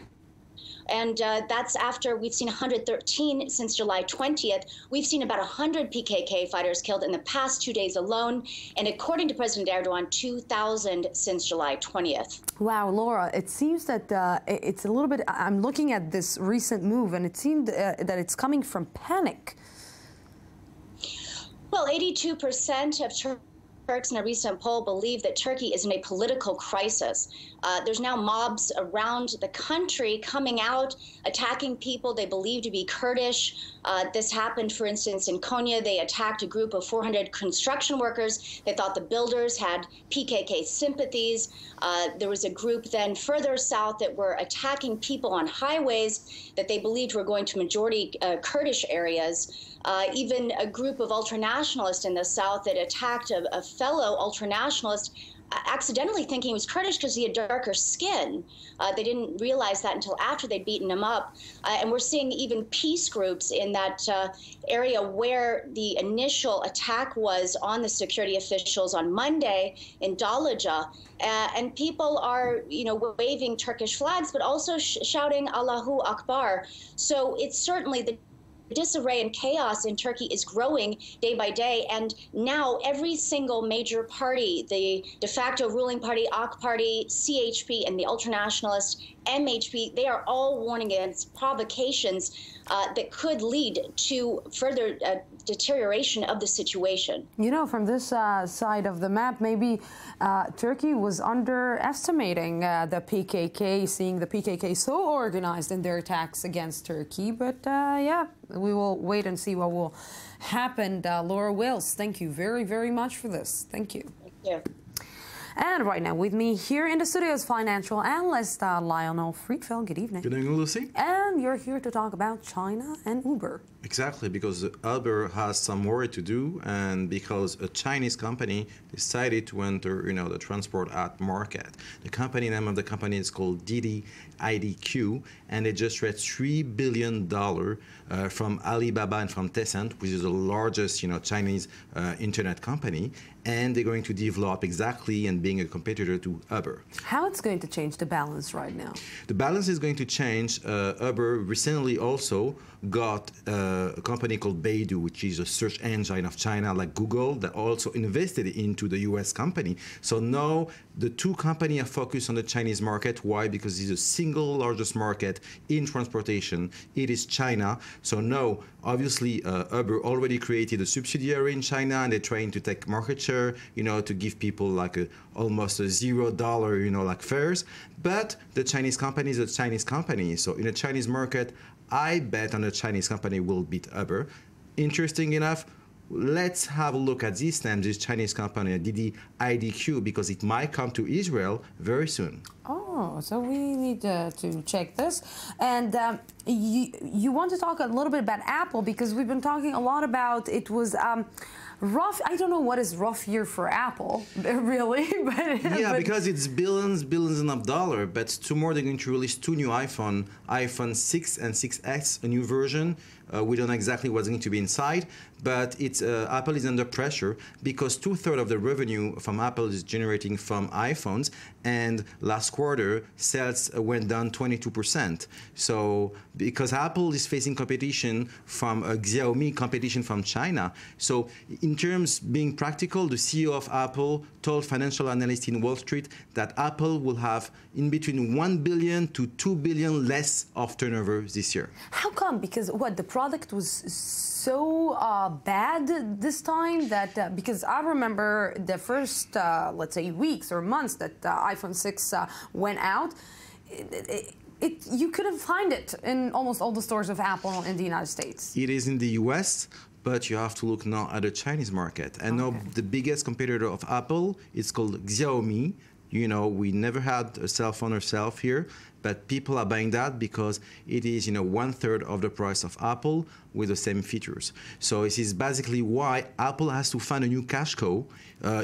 And that's after we've seen 113 since July 20th. We've seen about 100 PKK fighters killed in the past 2 days alone. And according to President Erdogan, 2,000 since July 20th. Wow, Laura, it seems that it's a little bit, I'm looking at this recent move, and it seemed that it's coming from panic. Well, 82% of Turks in a recent poll believe that Turkey is in a political crisis. There's now mobs around the country coming out, attacking people they believe to be Kurdish. This happened, for instance, in Konya. They attacked a group of 400 construction workers. They thought the builders had PKK sympathies. There was a group then further south that were attacking people on highways that they believed were going to majority Kurdish areas. Even a group of ultranationalists in the south that attacked a fellow ultranationalist, accidentally thinking he was Kurdish because he had darker skin. They didn't realize that until after they'd beaten him up. And we're seeing even peace groups in that area where the initial attack was on the security officials on Monday in Dalaja. And people are, waving Turkish flags, but also shouting Allahu Akbar. So it's certainly the disarray and chaos in Turkey is growing day by day, and now every single major party, the de facto ruling party, AK Party, CHP, and the ultranationalist MHP, they are all warning against provocations that could lead to further deterioration of the situation. From this side of the map, maybe Turkey was underestimating the PKK, seeing the PKK so organized in their attacks against Turkey. But yeah, we will wait and see what will happen. Laura Wales, thank you very, very much for this. Thank you. Thank you. And right now with me here in the studio is financial analyst Lionel Friedfeld. Good evening. Good evening, Lucy. And you're here to talk about China and Uber. Exactly, because Uber has some work to do, and because a Chinese company decided to enter, the transport ad market. The name of the company is called Didi IDQ, and they just raised $3 billion from Alibaba and from Tencent, which is the largest, Chinese internet company. And they're going to develop exactly and and being a competitor to Uber. How it's going to change the balance right now? The balance is going to change. Uber recently also got a company called Baidu, which is a search engine of China like Google, that also invested into the US company. So now the two companies are focused on the Chinese market. Why? Because it's the single largest market in transportation. It is China. So now, obviously, Uber already created a subsidiary in China, and they're trying to take market share, to give people like almost a $0, like fares. But the Chinese company is a Chinese company. So in a Chinese market, I bet on a Chinese company will beat Uber. Interesting enough, let's have a look at this name, this Chinese company, Didi IDQ, because it might come to Israel very soon. Oh, so we need to check this. And you want to talk a little bit about Apple, because we've been talking a lot about it was rough. I don't know what is rough year for Apple, really. But because it's billions of dollars. But tomorrow they're going to release two new iPhone 6 and 6S, a new version. We don't know exactly what's going to be inside, but it's Apple is under pressure because 2/3 of the revenue from Apple is generating from iPhones, and last quarter sales went down 22%. So because Apple is facing competition from Xiaomi, competition from China. So in terms being practical, the CEO of Apple told financial analysts in Wall Street that Apple will have in between 1 billion to 2 billion less of turnover this year. How come? Because the product was so bad this time that because I remember the first let's say weeks or months that iPhone 6 went out, you couldn't find it in almost all the stores of Apple in the United States. It is in the US, but you have to look now at the Chinese market. And now the biggest competitor of Apple is called Xiaomi. We never had a cell phone ourselves here, but people are buying that because it is, 1/3 of the price of Apple with the same features. So this is basically why Apple has to find a new cash cow.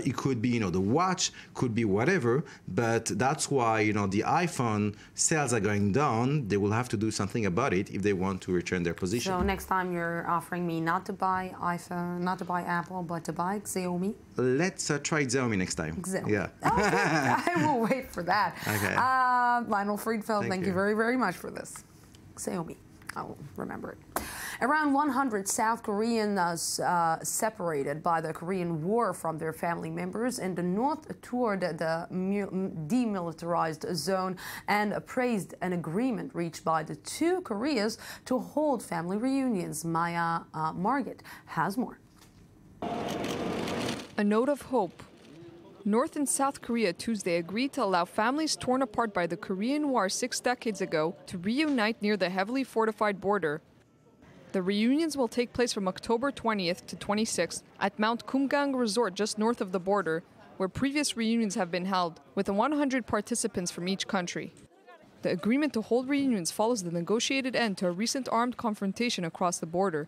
It could be, the watch, could be whatever, but that's why, the iPhone sales are going down. They will have to do something about it if they want to return their position. So next time you're offering me not to buy iPhone, not to buy Apple, but to buy Xiaomi? Let's try Xiaomi next time. Xiaomi. Yeah. Okay, I will wait for that. Okay. Lionel Friedfeld, thank you very, very much for this. Xiaomi, I will remember it. Around 100 South Koreans separated by the Korean War from their family members in the north toured the demilitarized zone and praised an agreement reached by the two Koreas to hold family reunions. Maya Margit has more. A note of hope. North and South Korea Tuesday agreed to allow families torn apart by the Korean War 6 decades ago to reunite near the heavily fortified border. The reunions will take place from October 20th to 26th at Mount Kumgang Resort just north of the border, where previous reunions have been held, with 100 participants from each country. The agreement to hold reunions follows the negotiated end to a recent armed confrontation across the border.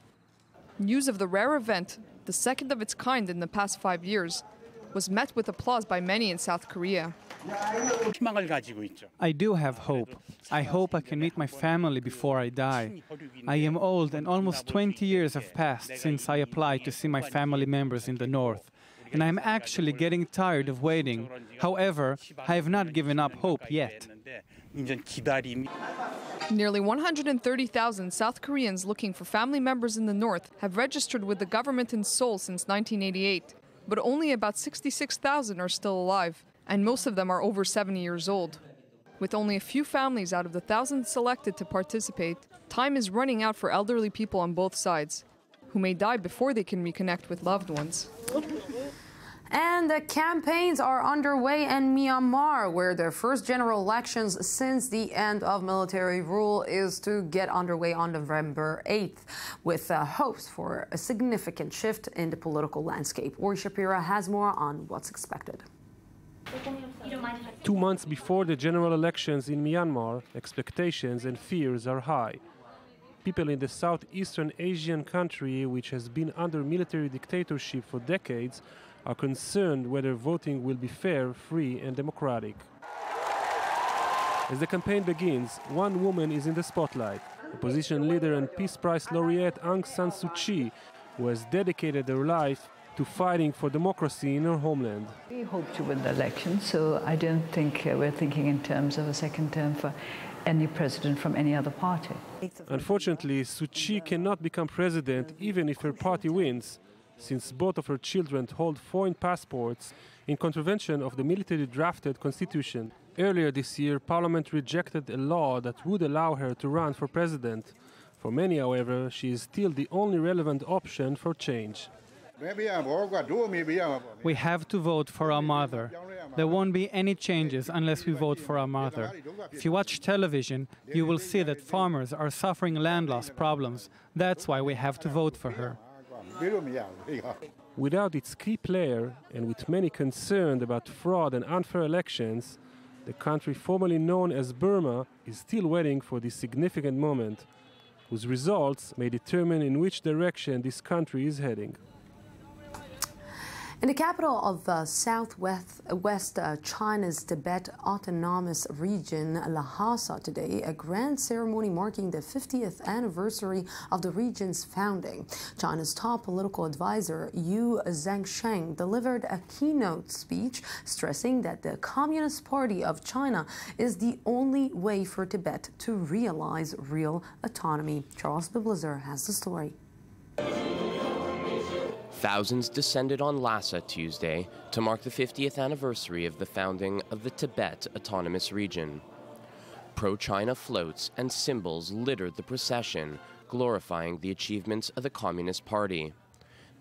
News of the rare event, the second of its kind in the past 5 years, was met with applause by many in South Korea. I do have hope. I hope I can meet my family before I die. I am old and almost 20 years have passed since I applied to see my family members in the north. And I am actually getting tired of waiting. However, I have not given up hope yet. Nearly 130,000 South Koreans looking for family members in the north have registered with the government in Seoul since 1988. But only about 66,000 are still alive, and most of them are over 70 years old. With only a few families out of the thousands selected to participate, time is running out for elderly people on both sides, who may die before they can reconnect with loved ones. And the campaigns are underway in Myanmar, where the first general elections since the end of military rule is to get underway on November 8th, with hopes for a significant shift in the political landscape. Ori Shapira has more on what's expected. 2 months before the general elections in Myanmar, expectations and fears are high. People in the southeastern Asian country, which has been under military dictatorship for decades, are concerned whether voting will be fair, free and democratic. As the campaign begins, one woman is in the spotlight, opposition leader and Peace Prize laureate Aung San Suu Kyi, who has dedicated her life to fighting for democracy in her homeland. We hope to win the election, so I don't think we're thinking in terms of a second term for any president from any other party. Unfortunately, Suu Kyi cannot become president even if her party wins, since both of her children hold foreign passports in contravention of the military-drafted constitution. Earlier this year, Parliament rejected a law that would allow her to run for president. For many, however, she is still the only relevant option for change. We have to vote for our mother. There won't be any changes unless we vote for our mother. If you watch television, you will see that farmers are suffering land loss problems. That's why we have to vote for her. Without its key player, and with many concerned about fraud and unfair elections, the country formerly known as Burma is still waiting for this significant moment, whose results may determine in which direction this country is heading. In the capital of southwest China's Tibet Autonomous Region, Lhasa, today, a grand ceremony marking the 50th anniversary of the region's founding. China's top political advisor, Yu Zhangsheng, delivered a keynote speech stressing that the Communist Party of China is the only way for Tibet to realize real autonomy. Charles Biblizer has the story. Thousands descended on Lhasa Tuesday to mark the 50th anniversary of the founding of the Tibet Autonomous Region. Pro-China floats and symbols littered the procession, glorifying the achievements of the Communist Party.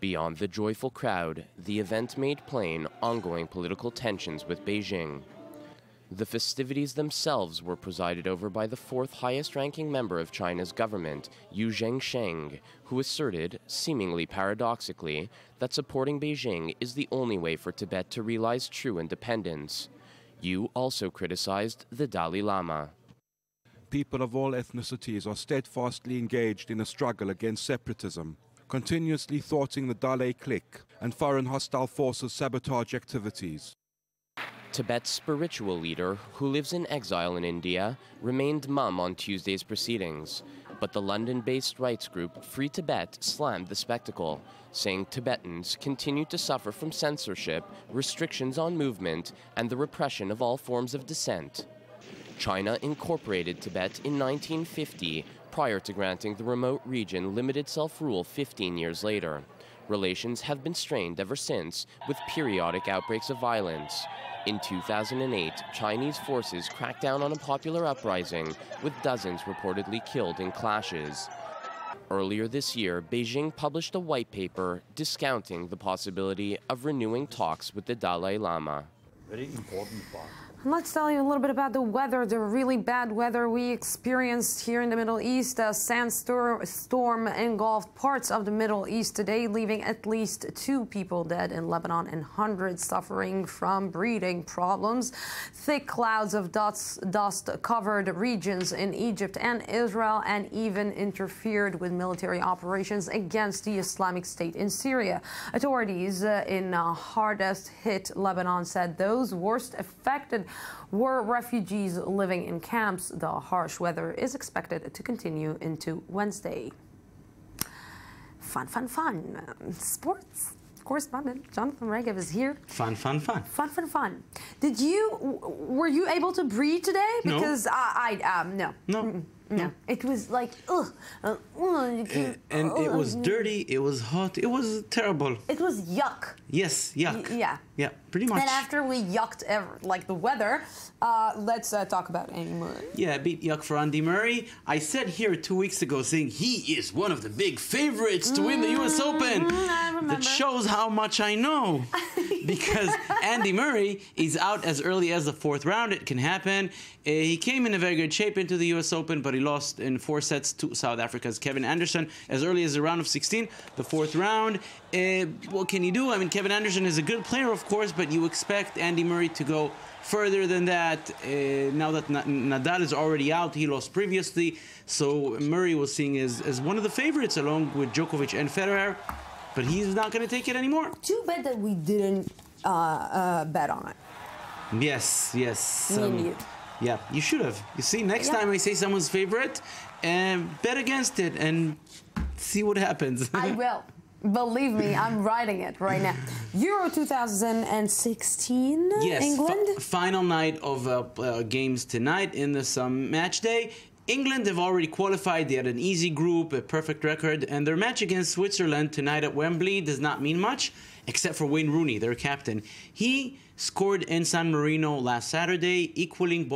Beyond the joyful crowd, the event made plain ongoing political tensions with Beijing. The festivities themselves were presided over by the fourth highest-ranking member of China's government, Yu Zhangsheng, who asserted, seemingly paradoxically, that supporting Beijing is the only way for Tibet to realize true independence. Yu also criticized the Dalai Lama. People of all ethnicities are steadfastly engaged in a struggle against separatism, continuously thwarting the Dalai clique and foreign hostile forces' sabotage activities. Tibet's spiritual leader, who lives in exile in India, remained mum on Tuesday's proceedings. But the London-based rights group Free Tibet slammed the spectacle, saying Tibetans continue to suffer from censorship, restrictions on movement, and the repression of all forms of dissent. China incorporated Tibet in 1950, prior to granting the remote region limited self-rule 15 years later. Relations have been strained ever since, with periodic outbreaks of violence. In 2008, Chinese forces cracked down on a popular uprising, with dozens reportedly killed in clashes. Earlier this year, Beijing published a white paper discounting the possibility of renewing talks with the Dalai Lama. Very important part. Let's tell you a little bit about the weather, the really bad weather we experienced here in the Middle East. A sandstorm engulfed parts of the Middle East today, leaving at least 2 people dead in Lebanon and hundreds suffering from breathing problems. Thick clouds of dust covered regions in Egypt and Israel and even interfered with military operations against the Islamic State in Syria. Authorities in hardest hit Lebanon said those worst affected were refugees living in camps. The harsh weather is expected to continue into Wednesday. Fun. Sports correspondent Jonathan Regev is here. Fun. Fun. Were you able to breathe today? Because no. No, it was like, and it was dirty, it was hot, it was terrible. It was yuck. Yes, yuck. Yeah, pretty much. And after we yucked the weather, let's talk about Andy Murray. Yeah, a bit yuck for Andy Murray. I said here 2 weeks ago saying he is one of the big favorites to win the US Open. I remember. That shows how much I know. Because Andy Murray is out as early as the 4th round. It can happen. He came in a very good shape into the US Open, but he lost in 4 sets to South Africa's Kevin Anderson as early as the round of 16, the 4th round. What can he do? I mean, Kevin Anderson is a good player, of course, but you expect Andy Murray to go further than that. Now that Nadal is already out, he lost previously, so Murray was seen as one of the favorites along with Djokovic and Federer, but he's not going to take it anymore. Too bad that we didn't bet on it. Yes. Me and you. Yeah, you should have. You see, next time I say someone's favorite, bet against it and see what happens. I will. Believe me, I'm writing it right now. Euro 2016, yes, England. Final night of games tonight in this match day. England have already qualified. They had an easy group, a perfect record, and their match against Switzerland tonight at Wembley does not mean much, except for Wayne Rooney, their captain. He scored in San Marino last Saturday, equaling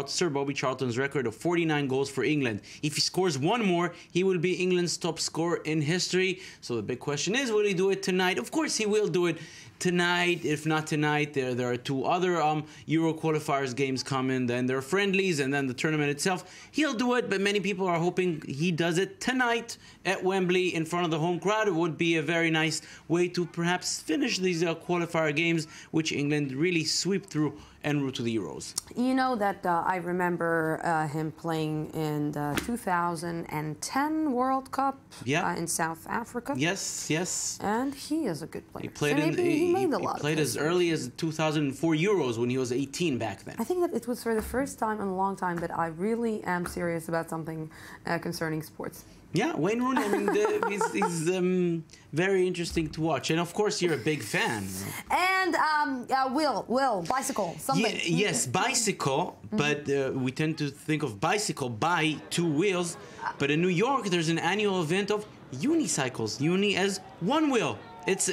Sir Bobby Charlton's record of 49 goals for England. If he scores one more, he will be England's top scorer in history. So the big question is, will he do it tonight? Of course he will do it tonight. If not tonight, there are two other Euro qualifiers games coming, then there are friendlies, and then the tournament itself. He'll do it, but many people are hoping he does it tonight at Wembley in front of the home crowd. It would be a very nice way to perhaps finish these qualifier games, which England really sweep through en route to the Euros. You know that I remember him playing in the 2010 World Cup in South Africa. Yes, yes. And he is a good player. He played, he made a lot he played as early as 2004 Euros when he was 18 back then. I think that it was for the first time in a long time that I really am serious about something concerning sports. Yeah, Wayne Rooney, I mean, he's very interesting to watch. And of course, you're a big fan. And Will, bicycle, something. Yes, bicycle, but we tend to think of bicycle by two wheels. But in New York, there's an annual event of unicycles, uni as one wheel. It's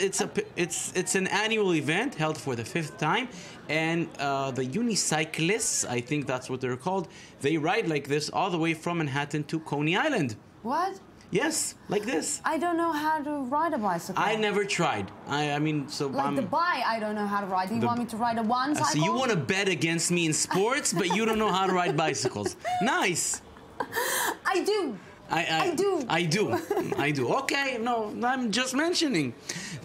an annual event held for the 5th time, and the unicyclists, I think that's what they're called, they ride like this all the way from Manhattan to Coney Island. What? Yes, like this. I don't know how to ride a bicycle. I never tried. I mean, so like the bike, I don't know how to ride. Do you want me to ride a one cycle? So you want to bet against me in sports, but you don't know how to ride bicycles. Nice. I do. I do. Okay, no, I'm just mentioning.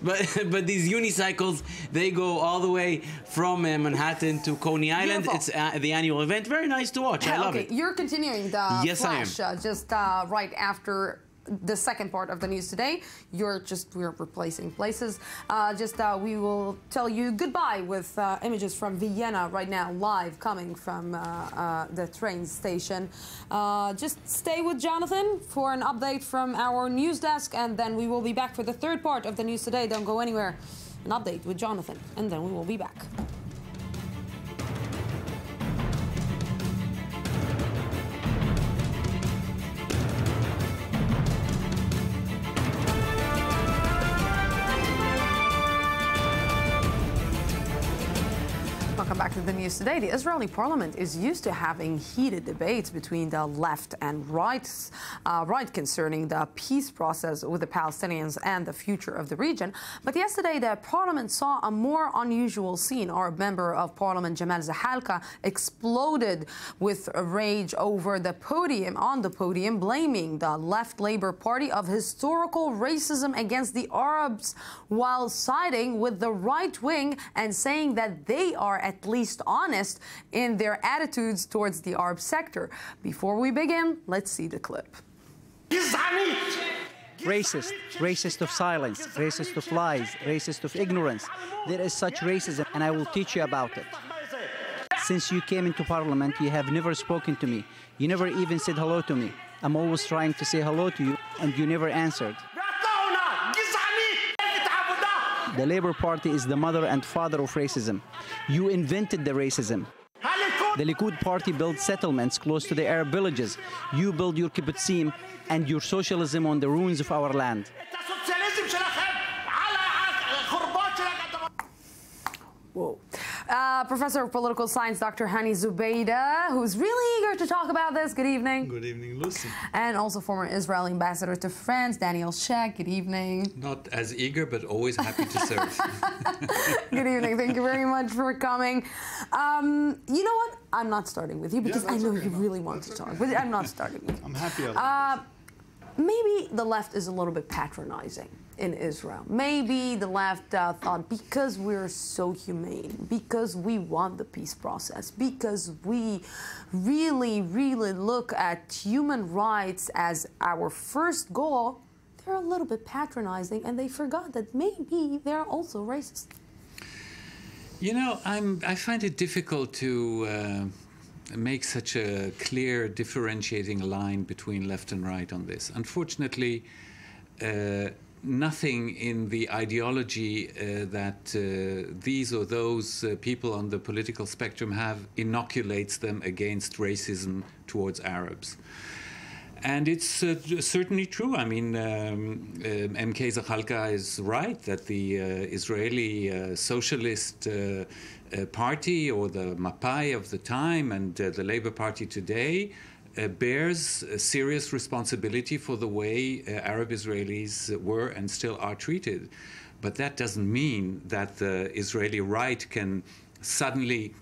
But these unicycles, they go all the way from Manhattan to Coney Island. Beautiful. It's the annual event. Very nice to watch. I love it. You're continuing the yes, flash I am. Just right after the second part of the news today. We're replacing places. We will tell you goodbye with images from Vienna right now, live coming from the train station. Just stay with Jonathan for an update from our news desk, and then we will be back for the third part of the news today. Don't go anywhere. An update with Jonathan, and then we will be back. Welcome back to the news today. The Israeli parliament is used to having heated debates between the left and right concerning the peace process with the Palestinians and the future of the region. But yesterday, the parliament saw a more unusual scene. Our member of parliament, Jamal Zahalka, exploded with rage over the podium, blaming the left Labour Party of historical racism against the Arabs, while siding with the right wing and saying that they are at least honest in their attitudes towards the Arab sector. Before we begin, let's see the clip. Racist, racist of silence, racist of lies, racist of ignorance. There is such racism, and I will teach you about it. Since you came into parliament, you have never spoken to me. You never even said hello to me. I'm always trying to say hello to you, and you never answered. The Labour Party is the mother and father of racism. You invented the racism. The Likud Party built settlements close to the Arab villages. You build your kibbutzim and your socialism on the ruins of our land. Whoa. Professor of Political Science, Dr. Hani Zubaydah, who's really eager to talk about this. Good evening. Good evening, Lucy. And also former Israeli ambassador to France, Daniel Sheck. Good evening. Not as eager, but always happy to serve. Good evening. Thank you very much for coming. You know what? I'm not starting with you because I know you really want to talk. But I'm not starting with you. I'm happy. Maybe the left is a little bit patronizing in Israel. Maybe the left thought because we're so humane, because we want the peace process, because we really, really look at human rights as our first goal, they're a little bit patronizing, and they forgot that maybe they're also racist. You know, I find it difficult to make such a clear differentiating line between left and right on this. Unfortunately, nothing in the ideology that these or those people on the political spectrum have inoculates them against racism towards Arabs. And it's certainly true. I mean, MK Zachalka is right that the Israeli Socialist Party, or the Mapai of the time, and the Labour Party today bears a serious responsibility for the way Arab Israelis were and still are treated. But that doesn't mean that the Israeli right can suddenly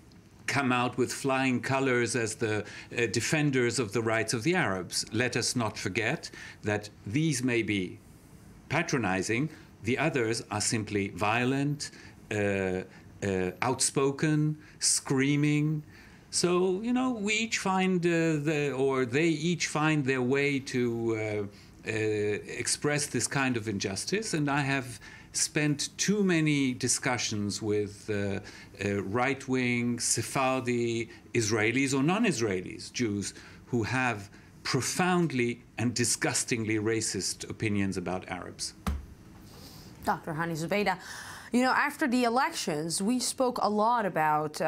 come out with flying colors as the defenders of the rights of the Arabs. Let us not forget that these may be patronizing, the others are simply violent, outspoken, screaming. So, you know, we each find, they each find their way to express this kind of injustice, and I have spent too many discussions with right-wing Sephardi Israelis or non-Israelis, Jews, who have profoundly and disgustingly racist opinions about Arabs. Dr. Hani Zubaydah, you know, after the elections, we spoke a lot about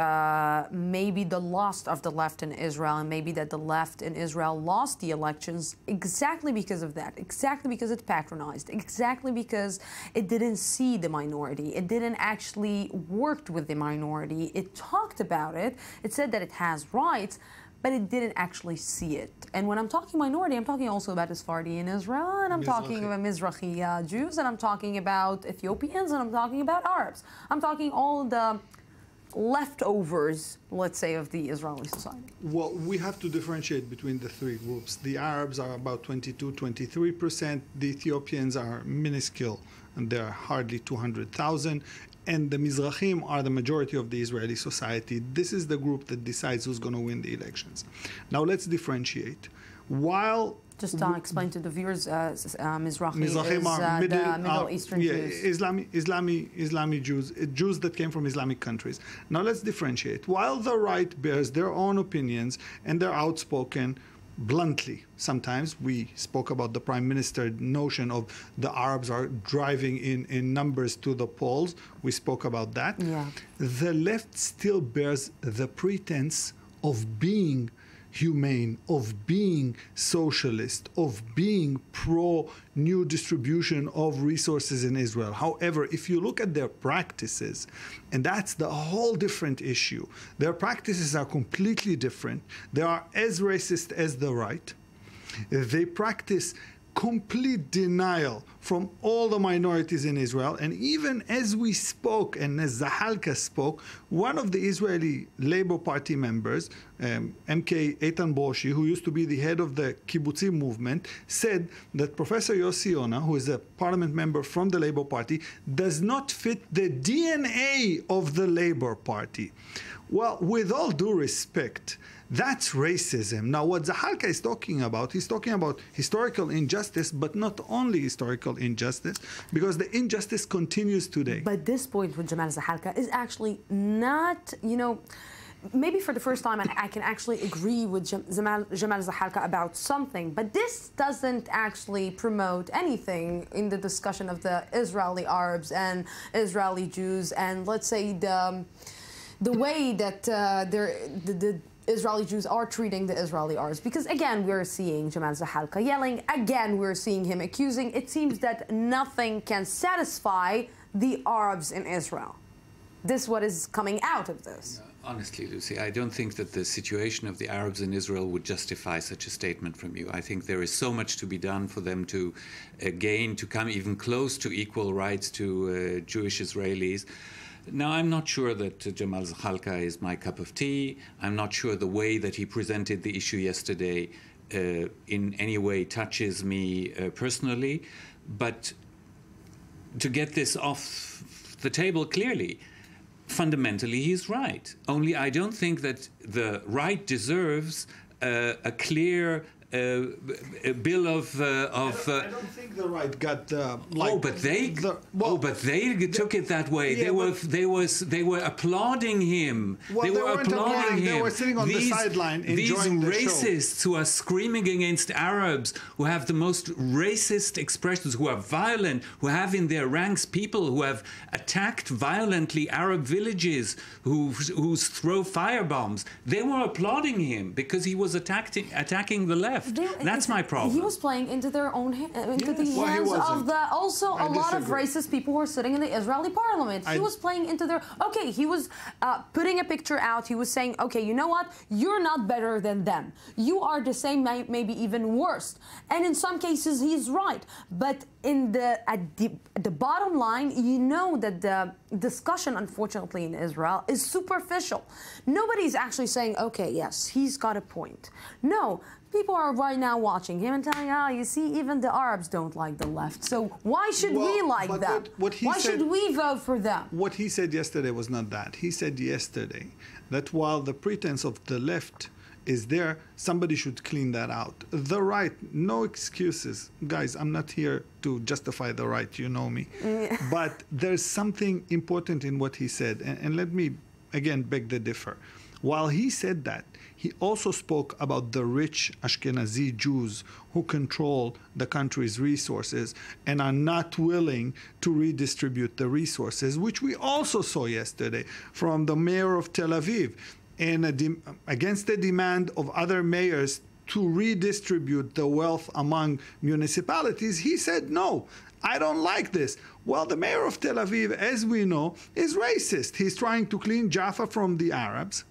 maybe the loss of the left in Israel, and maybe that the left in Israel lost the elections exactly because of that, exactly because it patronized, exactly because it didn't see the minority, it didn't actually work with the minority, it talked about it, it said that it has rights, but it didn't actually see it. And when I'm talking minority, I'm talking also about Sephardi in Israel, and I'm talking about Mizrahi Jews, and I'm talking about Ethiopians, and I'm talking about Arabs. I'm talking all the leftovers, let's say, of the Israeli society. Well, we have to differentiate between the three groups. The Arabs are about 22, 23%. The Ethiopians are minuscule, and they're hardly 200,000. And the Mizrahim are the majority of the Israeli society. This is the group that decides who's going to win the elections. Now let's differentiate. While just explain to the viewers, Mizrahim is are the Middle Eastern Jews. Islamic Jews, Jews that came from Islamic countries. Now let's differentiate. While the right bears their own opinions and they're outspoken, bluntly, sometimes we spoke about the prime minister notion of the Arabs are driving in numbers to the polls. We spoke about that. Yeah. The left still bears the pretense of being humane, of being socialist, of being pro-new distribution of resources in Israel. However, if you look at their practices, and that's the whole different issue, their practices are completely different. They are as racist as the right. They practice complete denial from all the minorities in Israel. And even as we spoke, and as Zahalka spoke, one of the Israeli Labour Party members, MK Eitan Broshi, who used to be the head of the Kibbutzi movement, said that Professor Yossi Yona, who is a parliament member from the Labour Party, does not fit the DNA of the Labour Party. Well, with all due respect, that's racism. Now, what Zahalka is talking about, he's talking about historical injustice, but not only historical injustice, because the injustice continues today. But this point with Jamal Zahalka is actually not, you know, maybe for the first time I can actually agree with Jamal Zahalka about something, but this doesn't actually promote anything in the discussion of the Israeli Arabs and Israeli Jews, and let's say the way that the Israeli Jews are treating the Israeli Arabs. Because again, we're seeing Jamal Zahalka yelling, again, we're seeing him accusing. It seems that nothing can satisfy the Arabs in Israel. This is what is coming out of this. Honestly, Lucy, I don't think that the situation of the Arabs in Israel would justify such a statement from you. I think there is so much to be done for them to gain, to come even close to equal rights to Jewish Israelis. Now, I'm not sure that Jamal Zahalka is my cup of tea. I'm not sure the way that he presented the issue yesterday in any way touches me personally. But to get this off the table clearly, fundamentally he's right. Only I don't think that the right deserves a clear bill of. I don't think the right got. But they took it that way. Yeah, they were applauding him. Well, they were applauding him. They were sitting on the sideline enjoying the show. These racists who are screaming against Arabs, who have the most racist expressions, who are violent, who have in their ranks people who have attacked violently Arab villages, who throw firebombs. They were applauding him because he was attacking the left. That's my problem. He was playing into their own hands of the a lot of racist people who are sitting in the Israeli parliament. He was playing into their. Okay, he was putting a picture out. He was saying, okay, you know what? You're not better than them. You are the same, maybe even worse. And in some cases, he's right. But at the bottom line, you know that the discussion, unfortunately, in Israel is superficial. Nobody's actually saying, okay, yes, he's got a point. No. People are right now watching him and telling, you see, even the Arabs don't like the left. So why should we like them? Why should we vote for them? What he said yesterday was not that. He said yesterday that while the pretense of the left is there, somebody should clean that out. The right, no excuses. Guys, I'm not here to justify the right, you know me. But there's something important in what he said. And let me, again, beg to differ. While he said that, he also spoke about the rich Ashkenazi Jews who control the country's resources and are not willing to redistribute the resources, which we also saw yesterday from the mayor of Tel Aviv, and against the demand of other mayors to redistribute the wealth among municipalities. He said, no, I don't like this. Well, the mayor of Tel Aviv, as we know, is racist. He's trying to clean Jaffa from the Arabs.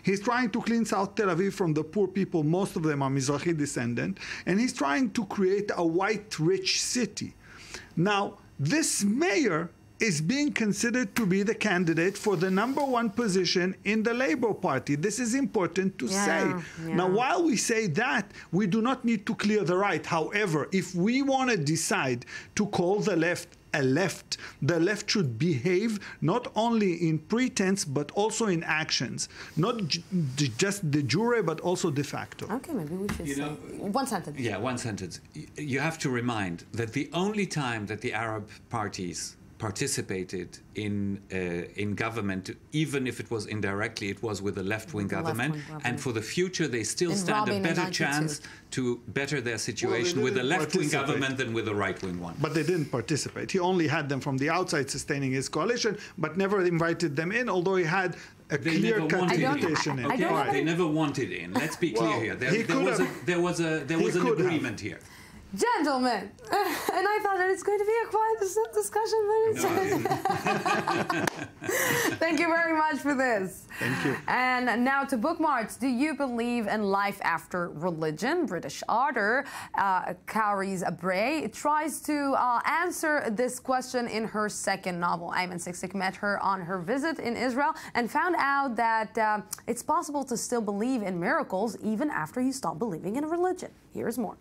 He's trying to clean South Tel Aviv from the poor people. Most of them are Mizrahi descendant. And he's trying to create a white, rich city. Now, this mayor is being considered to be the candidate for the #1 position in the Labour Party. This is important to say. Now, while we say that, we do not need to clear the right. However, if we want to decide to call the left a left, the left should behave not only in pretense but also in actions, not just de jure but also de facto. Okay, maybe we should say one sentence. Yeah, one sentence. You have to remind that the only time that the Arab parties participated in government, even if it was indirectly, it was with a left-wing government. And for the future, they still stand a better chance to better their situation with a left-wing government than with a right-wing one. But they didn't participate. He only had them from the outside sustaining his coalition, but never invited them in, although he had a clear-cut invitation in. Okay, they never wanted in. Let's be clear here. There was an agreement here. Gentlemen, and I thought that it's going to be a quiet discussion, but it's Thank you very much for this. Thank you. And now to bookmarks. Do you believe in life after religion? British author Cowries Bray tries to answer this question in her second novel. Ayman Siksik met her on her visit in Israel and found out that it's possible to still believe in miracles even after you stop believing in a religion. Here's more.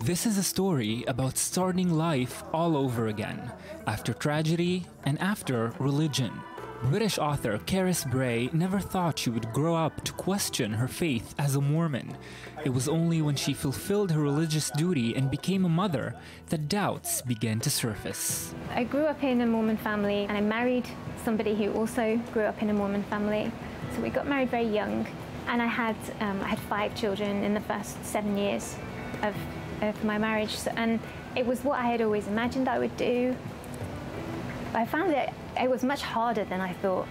This is a story about starting life all over again, after tragedy and after religion. British author Cowries Bray never thought she would grow up to question her faith as a Mormon. It was only when she fulfilled her religious duty and became a mother that doubts began to surface. I grew up in a Mormon family and I married somebody who also grew up in a Mormon family. So we got married very young, and I had 5 children in the first 7 years of my marriage, and it was what I had always imagined I would do. I found that it was much harder than I thought.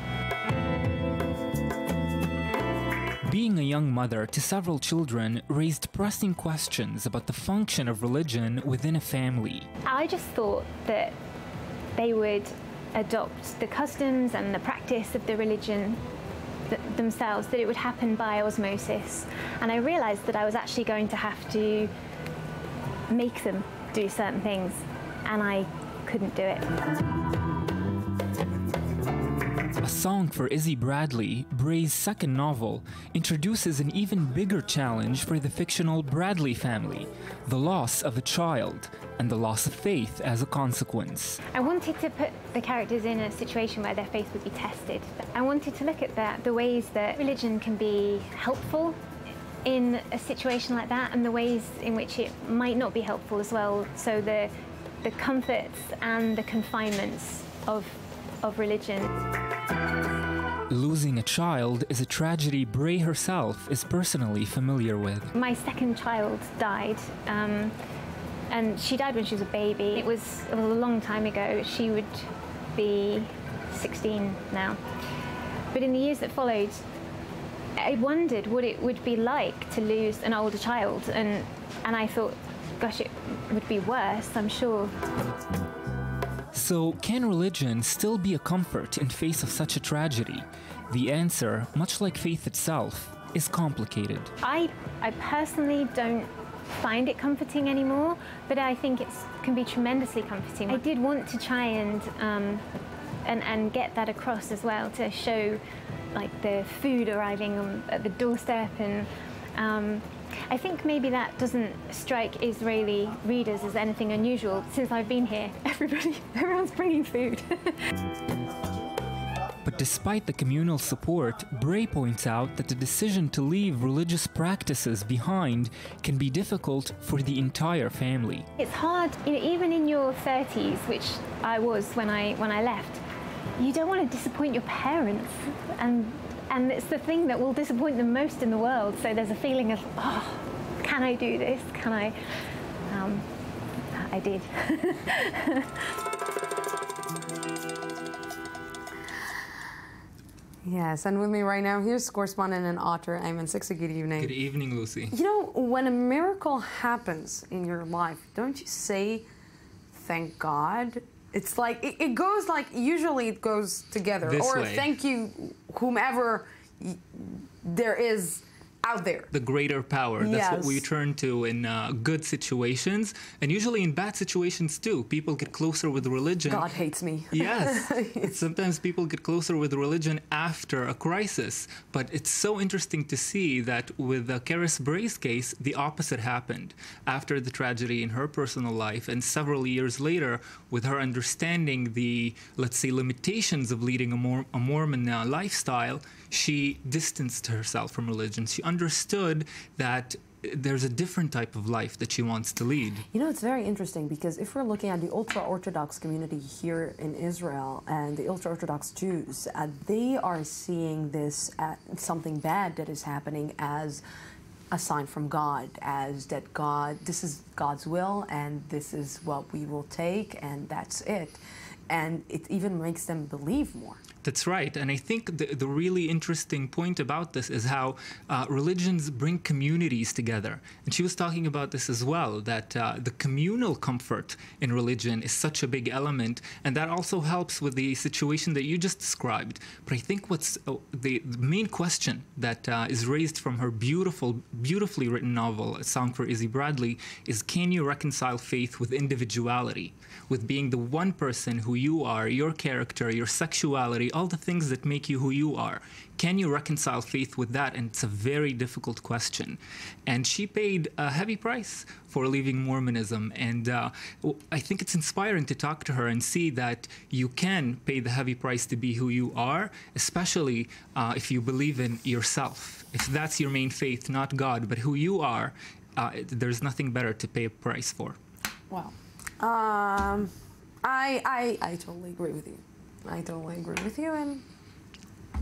Being a young mother to several children raised pressing questions about the function of religion within a family. I just thought that they would adopt the customs and the practice of the religion themselves, that it would happen by osmosis. And I realized that I was actually going to have to make them do certain things, and I couldn't do it. A Song for Izzy Bradley, Bray's second novel, introduces an even bigger challenge for the fictional Bradley family, the loss of a child and the loss of faith as a consequence. I wanted to put the characters in a situation where their faith would be tested. I wanted to look at the ways that religion can be helpful in a situation like that, and the ways in which it might not be helpful as well. So the comforts and the confinements of religion. Losing a child is a tragedy Bray herself is personally familiar with. My second child died, and she died when she was a baby. It was a long time ago. She would be 16 now. But in the years that followed, I wondered what it would be like to lose an older child, and I thought, gosh, it would be worse, I'm sure. So, can religion still be a comfort in face of such a tragedy? The answer, much like faith itself, is complicated. I personally don't find it comforting anymore, but I think it can be tremendously comforting. I did want to try and get that across as well, to show like the food arriving at the doorstep, and I think maybe that doesn't strike Israeli readers as anything unusual. Since I've been here, everyone's bringing food. But despite the communal support, Bray points out that the decision to leave religious practices behind can be difficult for the entire family. It's hard, even in your 30s, which I was when I left. You don't want to disappoint your parents, and it's the thing that will disappoint them most in the world. So there's a feeling of, oh, can I do this? Can I? I did. Yes, and with me right now, here's correspondent and author Ayman Siksa. Good evening. Good evening, Lucy. You know, when a miracle happens in your life, don't you say, thank God? It's like, it goes like, usually it goes together. This or way. Thank you, whomever there is out there. The greater power. That's what we turn to in good situations, and usually in bad situations too. People get closer with religion. God hates me. Yes. Sometimes people get closer with religion after a crisis, but it's so interesting to see that with Karis Bray's case, the opposite happened. After the tragedy in her personal life, and several years later, with her understanding the, let's say, limitations of leading a Mormon lifestyle, she distanced herself from religion. She understood that there's a different type of life that she wants to lead. You know, it's very interesting, because if we're looking at the ultra-Orthodox community here in Israel and the ultra-Orthodox Jews, they are seeing this something bad that is happening as a sign from God, as that this is God's will, and this is what we will take, and that's it. And it even makes them believe more. That's right. And I think the really interesting point about this is how religions bring communities together. And she was talking about this as well, that the communal comfort in religion is such a big element. And that also helps with the situation that you just described. But I think what's the main question that is raised from her beautifully written novel, A Song for Izzy Bradley, is, can you reconcile faith with individuality? With being the one person who you are, your character, your sexuality, all the things that make you who you are. Can you reconcile faith with that? And it's a very difficult question. And she paid a heavy price for leaving Mormonism. And I think it's inspiring to talk to her and see that you can pay the heavy price to be who you are, especially if you believe in yourself. If that's your main faith, not God, but who you are, there's nothing better to pay a price for. Wow. I totally agree with you. I totally agree with you, and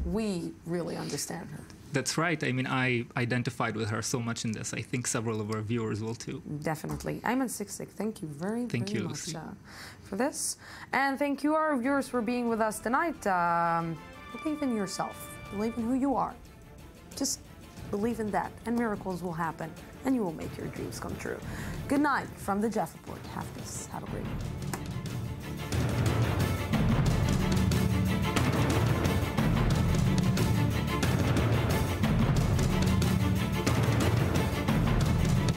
we really understand her. That's right. I mean, I identified with her so much in this. I think several of our viewers will too. Definitely. Ayman Siksa, thank you very much for this. And thank you, our viewers, for being with us tonight. Believe in yourself. Believe in who you are. Just believe in that, and miracles will happen, and you will make your dreams come true. Good night from the Jaffa Port. Have a great night.